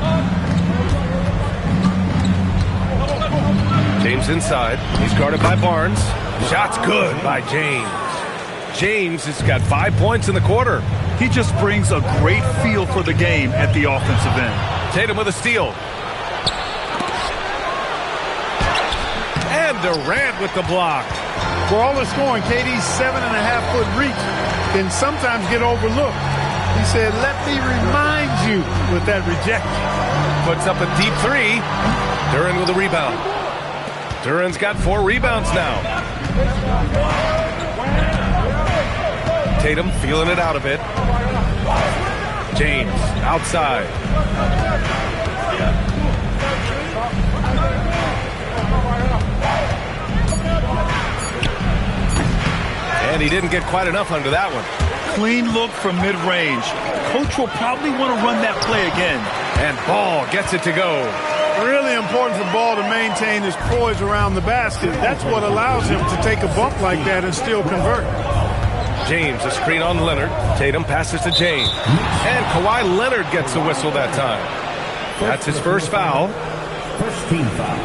James inside. He's guarded by Barnes. Shot's good by James. James has got 5 points in the quarter. He just brings a great feel for the game at the offensive end. Tatum with a steal. And Durant with the block. For all the scoring, KD's 7.5-foot reach can sometimes get overlooked. He said, "Let me remind you," with that rejection. Puts up a deep 3. Duren with a rebound. Duren's got 4 rebounds now. Tatum feeling it out a bit. James outside. And he didn't get quite enough under that one. Clean look from mid-range. Coach will probably want to run that play again. And Ball gets it to go. Really important for Ball to maintain his poise around the basket. That's what allows him to take a bump like that and still convert. James, a screen on Leonard. Tatum passes to James. And Kawhi Leonard gets a whistle that time. That's his first foul. First team foul.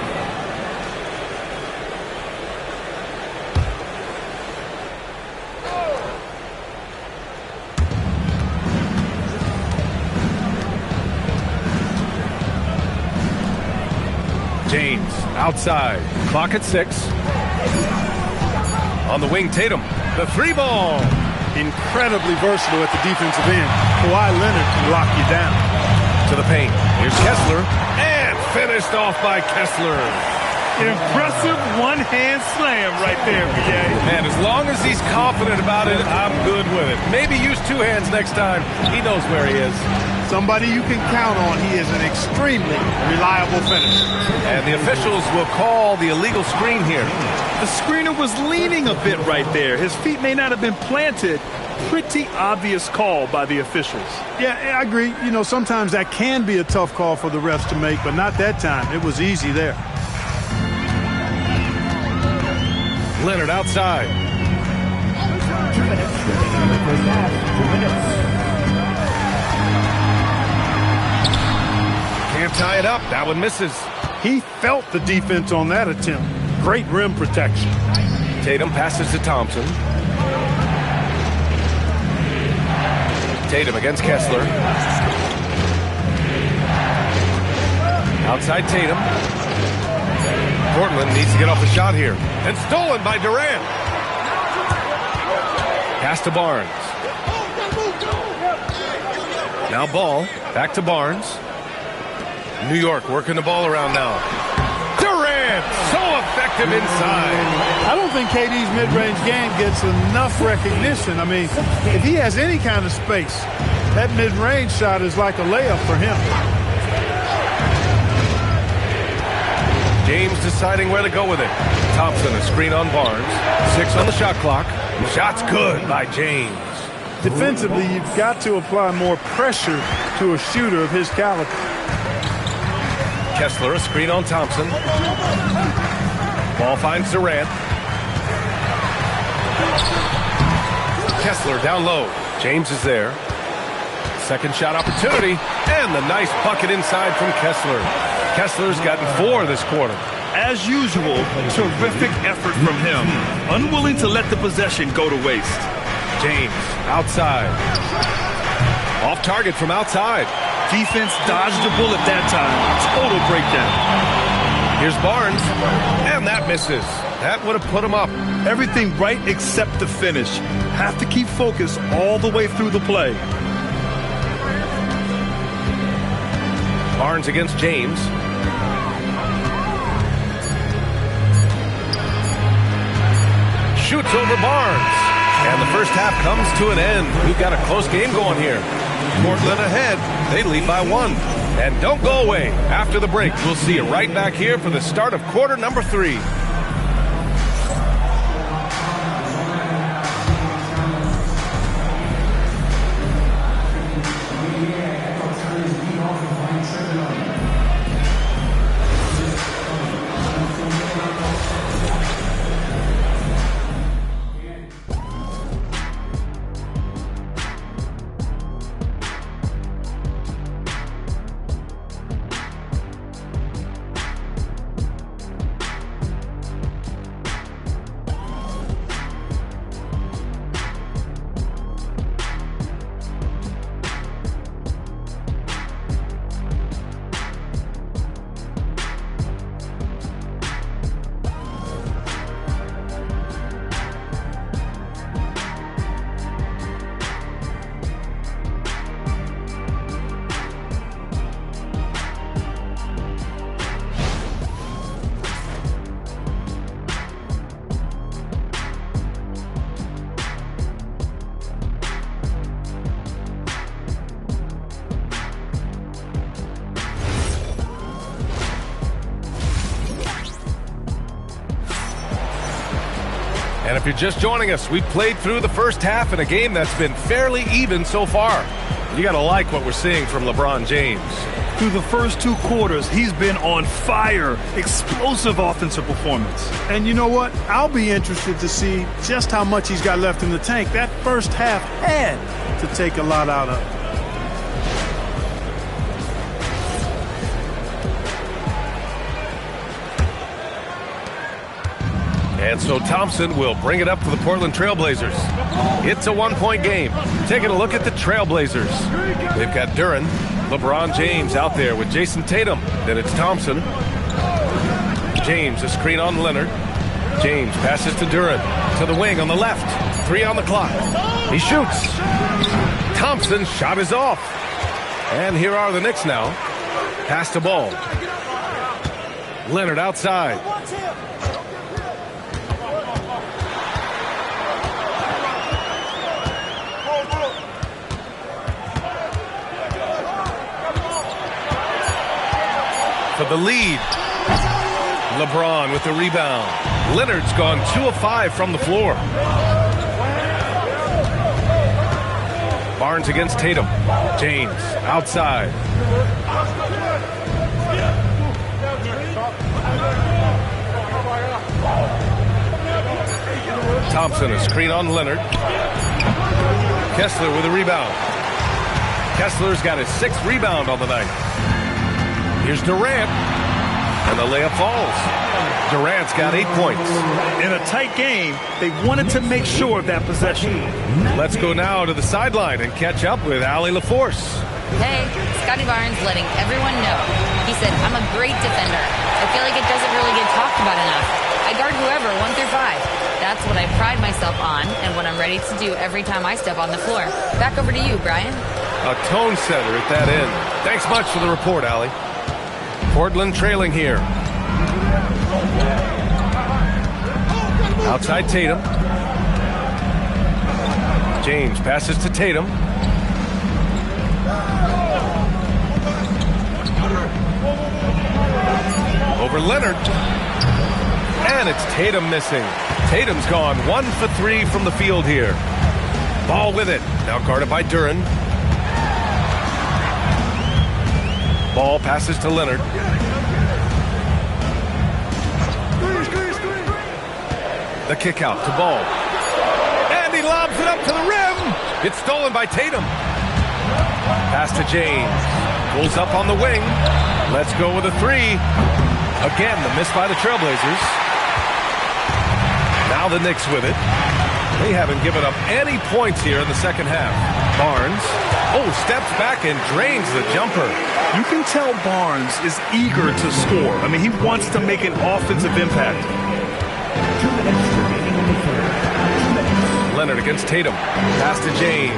James outside. Clock at 6. On the wing, Tatum. The 3 ball. Incredibly versatile at the defensive end. Kawhi Leonard can lock you down. To the paint. Here's Kessler. And finished off by Kessler. Impressive one-hand slam right there, B.A. Man, as long as he's confident about it, I'm good with it. Maybe use 2 hands next time. He knows where he is. Somebody you can count on. He is an extremely reliable finisher. And the officials will call the illegal screen here. The screener was leaning a bit right there. His feet may not have been planted. Pretty obvious call by the officials. Yeah, I agree. You know, sometimes that can be a tough call for the refs to make, but not that time. It was easy there. Leonard outside. 2 minutes remaining in the first half. 2 minutes. Can't tie it up. That one misses. He felt the defense on that attempt. Great rim protection. Tatum passes to Thompson. Tatum against Kessler. Outside Tatum. Portland needs to get off the shot here. And stolen by Durant. Pass to Barnes. Now Ball. Back to Barnes. New York working the ball around now. Durant, so effective inside. I don't think KD's mid-range game gets enough recognition. I mean, if he has any kind of space, that mid-range shot is like a layup for him. James deciding where to go with it. Thompson, a screen on Barnes. 6 on the shot clock. Shot's good by James. Defensively, you've got to apply more pressure to a shooter of his caliber. Kessler, a screen on Thompson. Ball finds Durant. Kessler down low. James is there. Second shot opportunity, and the nice bucket inside from Kessler. Kessler's gotten 4 this quarter. As usual, terrific effort from him. Unwilling to let the possession go to waste. James, outside. Off target from outside. Defense dodged the bullet that time. Total breakdown. Here's Barnes, and that misses. That would have put him up. Everything right except the finish. Have to keep focus all the way through the play. Barnes against James. Shoots over Barnes. And the first half comes to an end. We've got a close game going here. Portland ahead. They lead by 1. And don't go away. After the break, we'll see you right back here for the start of quarter number 3. And if you're just joining us, we've played through the first half in a game that's been fairly even so far. You got to like what we're seeing from LeBron James. Through the first 2 quarters, he's been on fire. Explosive offensive performance. And you know what? I'll be interested to see just how much he's got left in the tank. That first half had to take a lot out of it. And so Thompson will bring it up for the Portland Trailblazers. It's a 1-point game. Taking a look at the Trailblazers. They've got Duren, LeBron James out there with Jason Tatum. Then it's Thompson. James, a screen on Leonard. James passes to Duren. To the wing on the left. 3 on the clock. He shoots. Thompson's shot is off. And here are the Knicks now. Pass the ball. Leonard outside. For the lead. LeBron with the rebound. Leonard's gone 2 of 5 from the floor. Barnes against Tatum. James outside. Thompson, a screen on Leonard. Kessler with a rebound. Kessler's got his 6th rebound on the night. Here's Durant, and the layup falls. Durant's got 8 points. In a tight game, they wanted to make sure of that possession. Let's go now to the sideline and catch up with Allie LaForce. Hey, Scotty Barnes letting everyone know. He said, I'm a great defender. I feel like it doesn't really get talked about enough. I guard whoever, 1 through 5. That's what I pride myself on and what I'm ready to do every time I step on the floor. Back over to you, Brian. A tone setter at that end. Thanks much for the report, Allie. Portland trailing here. Outside Tatum. James passes to Tatum. Over Leonard. And it's Tatum missing. Tatum's gone 1 for 3 from the field here. Ball with it. Now guarded by Duren. Ball passes to Leonard. The kick out to Ball. And he lobs it up to the rim. It's stolen by Tatum. Pass to James. Pulls up on the wing. Let's go with a three. Again, the miss by the Trailblazers. Now the Knicks with it. They haven't given up any points here in the second half. Barnes. Steps back and drains the jumper. You can tell Barnes is eager to score. I mean, he wants to make an offensive impact. Leonard against Tatum. Pass to James.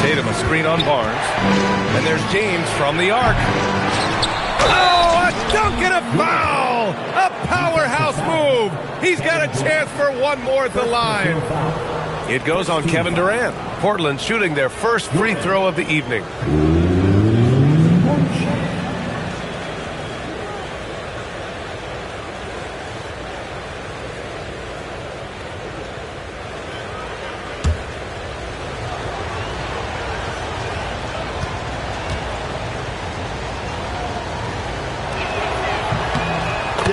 Tatum a screen on Barnes. And there's James from the arc. Oh, a dunk and a foul! A powerhouse move! He's got a chance for one more at the line. It goes on Kevin Durant. Portland shooting their first free throw of the evening.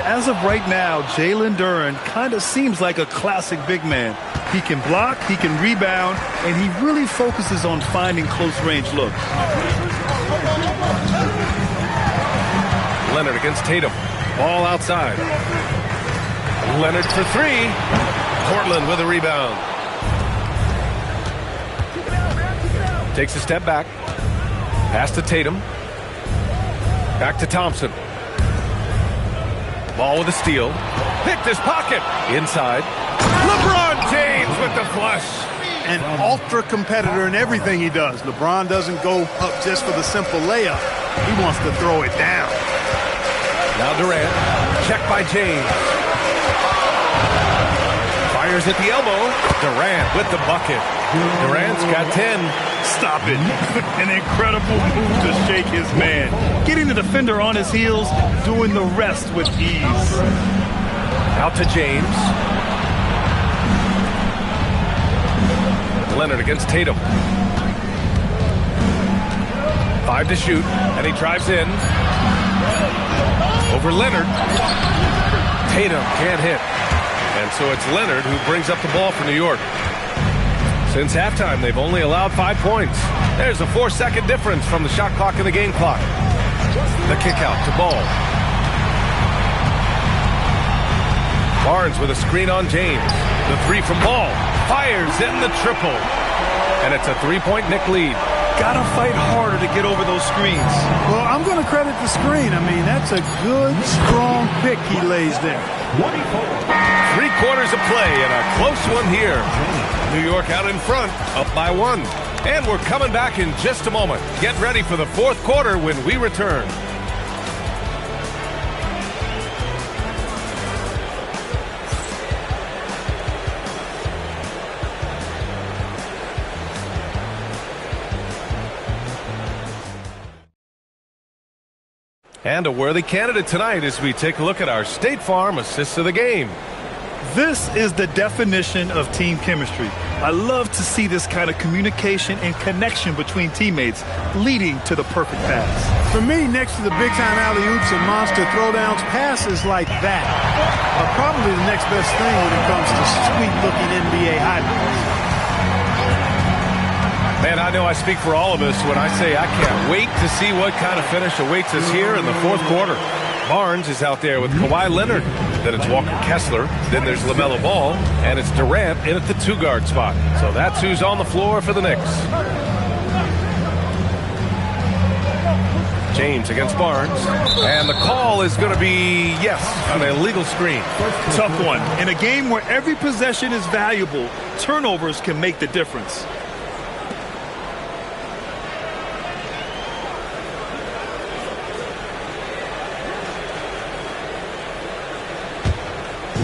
As of right now, Jalen Duren kind of seems like a classic big man. He can block, he can rebound, and he really focuses on finding close-range looks. Leonard against Tatum. Ball outside. Leonard for three. Portland with a rebound. Takes a step back. Pass to Tatum. Back to Thompson. Ball with a steal. Picked his pocket. Inside. LeBron James with the flush. An ultra competitor in everything he does. LeBron doesn't go up just for the simple layup. He wants to throw it down. Now Durant. Checked by James. Fires at the elbow. Durant with the bucket. Durant's got 10. Stop it. An incredible move to shake his man. Getting the defender on his heels, doing the rest with ease. Out to James. Leonard against Tatum. 5 to shoot, and he drives in. Over Leonard. Tatum can't hit. And so it's Leonard who brings up the ball for New York. Since halftime, they've only allowed 5 points. There's a 4-second difference from the shot clock and the game clock. The kick out to Ball. Barnes with a screen on James. The three from Ball. Fires in the triple. And it's a 3-point Knick lead. Gotta fight harder to get over those screens. Well, I'm going to credit the screen. I mean, that's a good, strong pick he lays there. 3 quarters of play and a close one here. New York out in front, up by 1. And we're coming back in just a moment. Get ready for the fourth quarter when we return. And a worthy candidate tonight as we take a look at our State Farm assists of the game. This is the definition of team chemistry. I love to see this kind of communication and connection between teammates leading to the perfect pass. For me, next to the big-time alley-oops and monster throwdowns, passes like that are probably the next best thing when it comes to sweet-looking NBA highlights. Man, I know I speak for all of us when I say I can't wait to see what kind of finish awaits us here in the fourth quarter. Barnes is out there with Kawhi Leonard. Then it's Walker Kessler. Then there's LaMelo Ball. And it's Durant in at the 2-guard spot. So that's who's on the floor for the Knicks. James against Barnes. And the call is going to be, yes, an illegal screen. Tough one. In a game where every possession is valuable, turnovers can make the difference.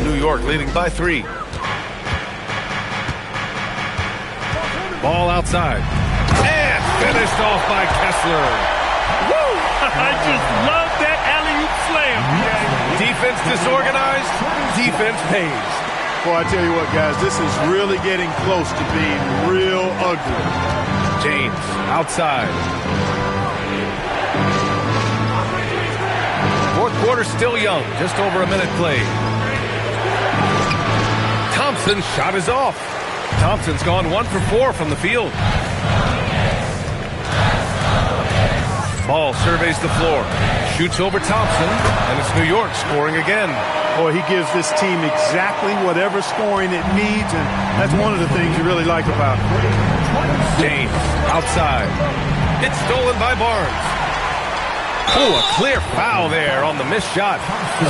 New York leading by 3. Ball outside. And finished off by Kessler. Woo! I just love that alley-oop slam. Defense disorganized, defense pays. Boy, I tell you what, guys, this is really getting close to being real ugly. James, outside. Fourth quarter still young, just over a minute played. Thompson's shot is off. Thompson's gone 1 for 4 from the field. Ball surveys the floor. Shoots over Thompson, and it's New York scoring again. Boy, he gives this team exactly whatever scoring it needs, and that's one of the things you really like about it. James, outside. It's stolen by Barnes. Oh, a clear foul there on the missed shot.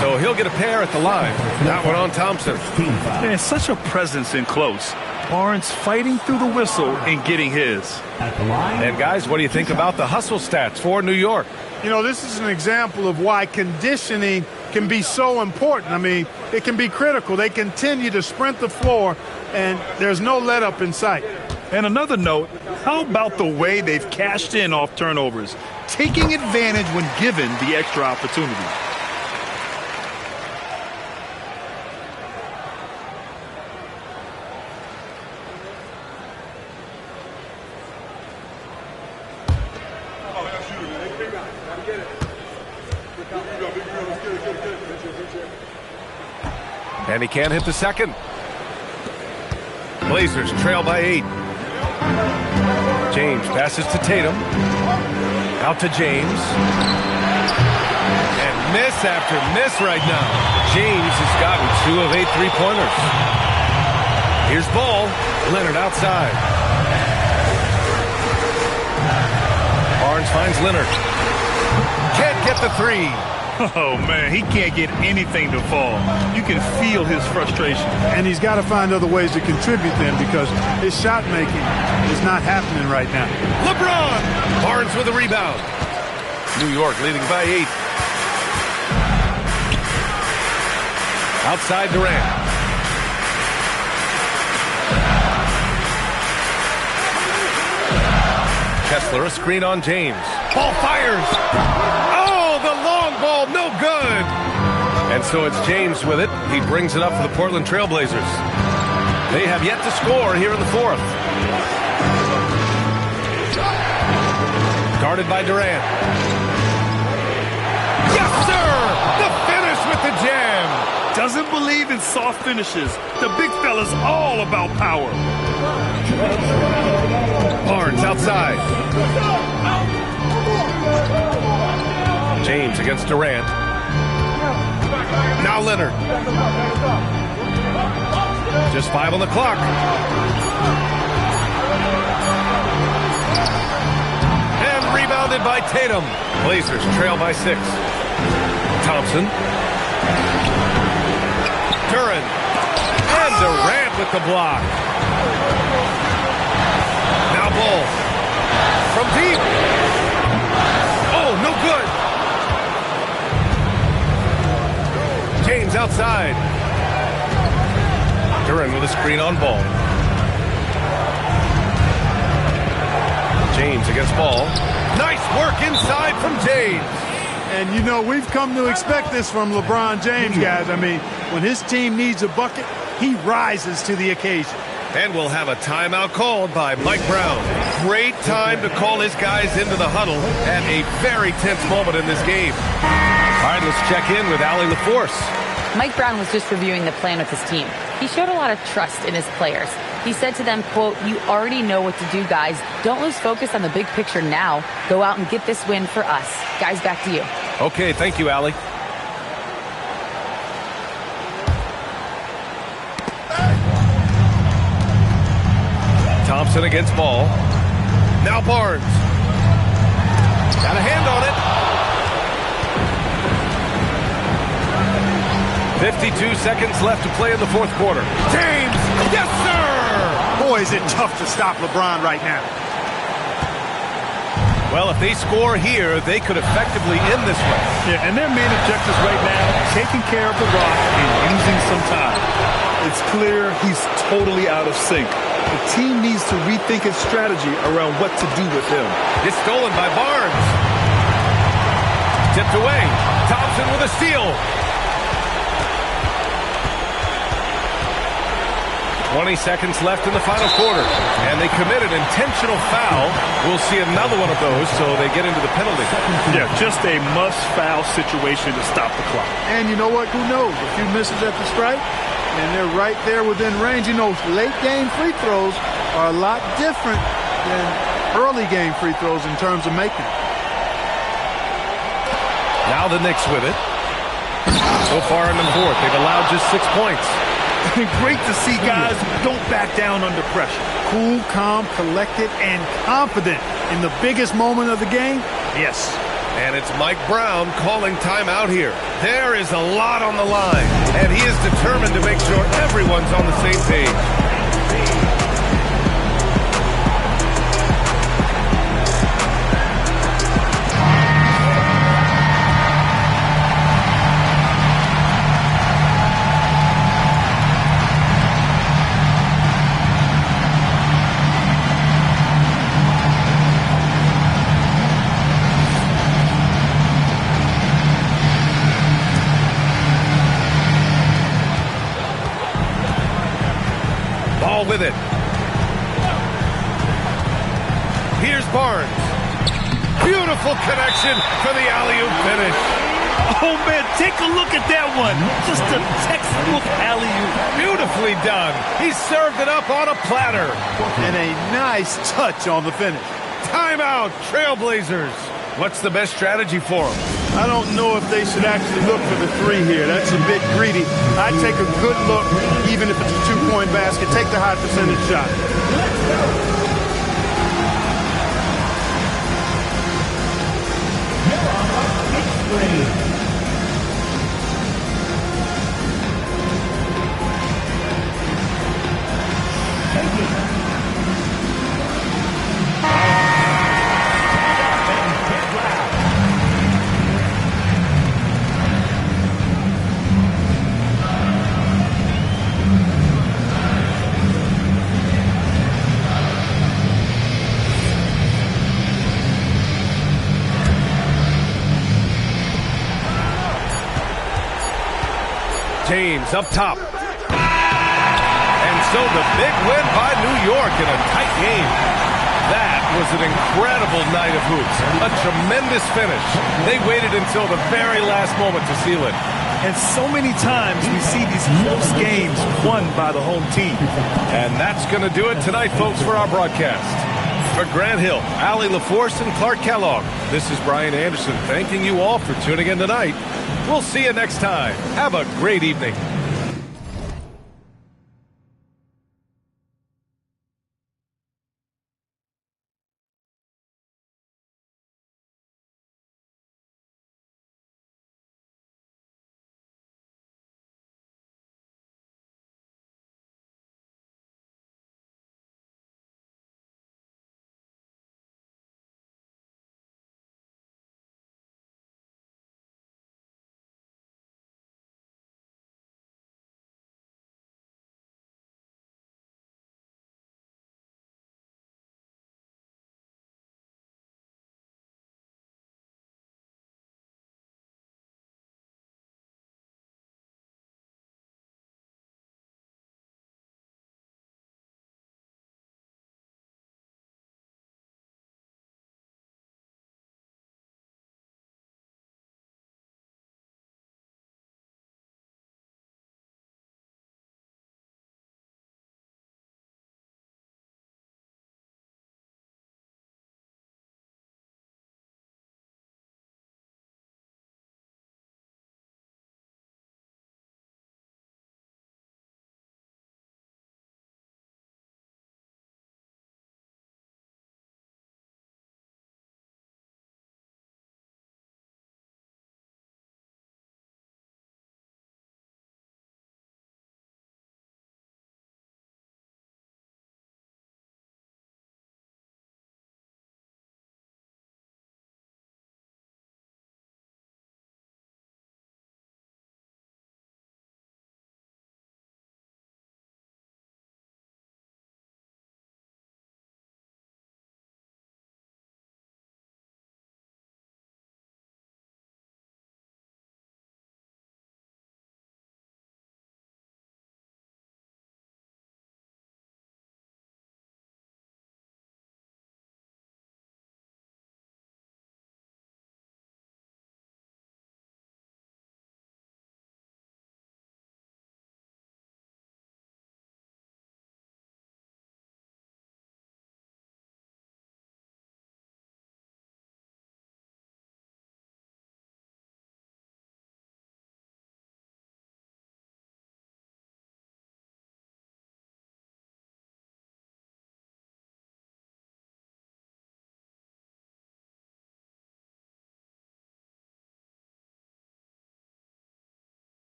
So he'll get a pair at the line. That one on Thompson. Man, such a presence in close. Barnes fighting through the whistle and getting his. And guys, what do you think about the hustle stats for New York? You know, this is an example of why conditioning can be so important. I mean, it can be critical. They continue to sprint the floor, and there's no let up in sight. And another note, how about the way they've cashed in off turnovers, taking advantage when given the extra opportunity? And he can't hit the second. Blazers trail by 8. James passes to Tatum. Out to James. And miss after miss right now. James has gotten 2 of 8 3-pointers. Here's Ball. Leonard outside. Barnes finds Leonard. Can't get the 3. Oh, man, he can't get anything to fall. You can feel his frustration. And he's got to find other ways to contribute then, because his shot making is not happening right now. LeBron! Barnes with a rebound. New York leading by 8. Outside Durant. Kessler, a screen on James. Ball fires! Oh, the long ball, no good! And so it's James with it. He brings it up for the Portland Trailblazers. They have yet to score here in the fourth. Guarded by Durant. Yes, sir! The finish with the jam! Doesn't believe in soft finishes. The big fella's all about power. Barnes outside. James against Durant. Now Leonard. Just 5 on the clock. And rebounded by Tatum. Blazers trail by 6. Thompson. Duran. And Durant with the block. Now Ball. From deep. Oh, no good. James outside. Duran with a screen on Ball. James against Ball. Nice work inside from James. And, you know, we've come to expect this from LeBron James, guys. I mean, when his team needs a bucket, he rises to the occasion. And we'll have a timeout called by Mike Brown. Great time to call his guys into the huddle at a very tense moment in this game. All right, let's check in with Allie LaForce. Mike Brown was just reviewing the plan with his team. He showed a lot of trust in his players. He said to them, quote, "You already know what to do, guys. Don't lose focus on the big picture now. Go out and get this win for us." Guys, back to you. Okay, thank you, Allie. Thompson against Ball. Now Barnes. Got a hand on it. 52 seconds left to play in the fourth quarter. James! Yes, sir! Boy, is it tough to stop LeBron right now. Well, if they score here, they could effectively end this one. Yeah, and their main objectives right now, taking care of the rock and using some time. It's clear he's totally out of sync. The team needs to rethink its strategy around what to do with him. It's stolen by Barnes. Tipped away. Thompson with a steal. 20 seconds left in the final quarter. And they commit an intentional foul. We'll see another one of those, so they get into the penalty. Yeah, just a must-foul situation to stop the clock. And you know what? Who knows? A few misses at the stripe, and they're right there within range. You know, late-game free throws are a lot different than early-game free throws in terms of making. Now the Knicks with it. So far in the fourth, they've allowed just 6 points. Great to see guys who don't back down under pressure. Cool, calm, collected, and confident in the biggest moment of the game. Yes. And it's Mike Brown calling timeout here. There is a lot on the line, and he is determined to make sure everyone's on the same page. With it. Here's Barnes. Beautiful connection for the alley-oop finish. Oh, man, take a look at that one. Just a textbook alley-oop. Beautifully done. He served it up on a platter. And a nice touch on the finish. Timeout, Trailblazers. What's the best strategy for them? I don't know if they should actually look for the three here. That's a bit greedy. I'd take a good look, even if it's a two-point basket. Take the high percentage shot. James up top. And so the big win by New York in a tight game. That was an incredible night of hoops. A tremendous finish. They waited until the very last moment to seal it. And so many times we see these close games won by the home team. And that's going to do it tonight, folks, for our broadcast. For Grant Hill, Allie LaForce, and Clark Kellogg, this is Brian Anderson thanking you all for tuning in tonight. We'll see you next time. Have a great evening.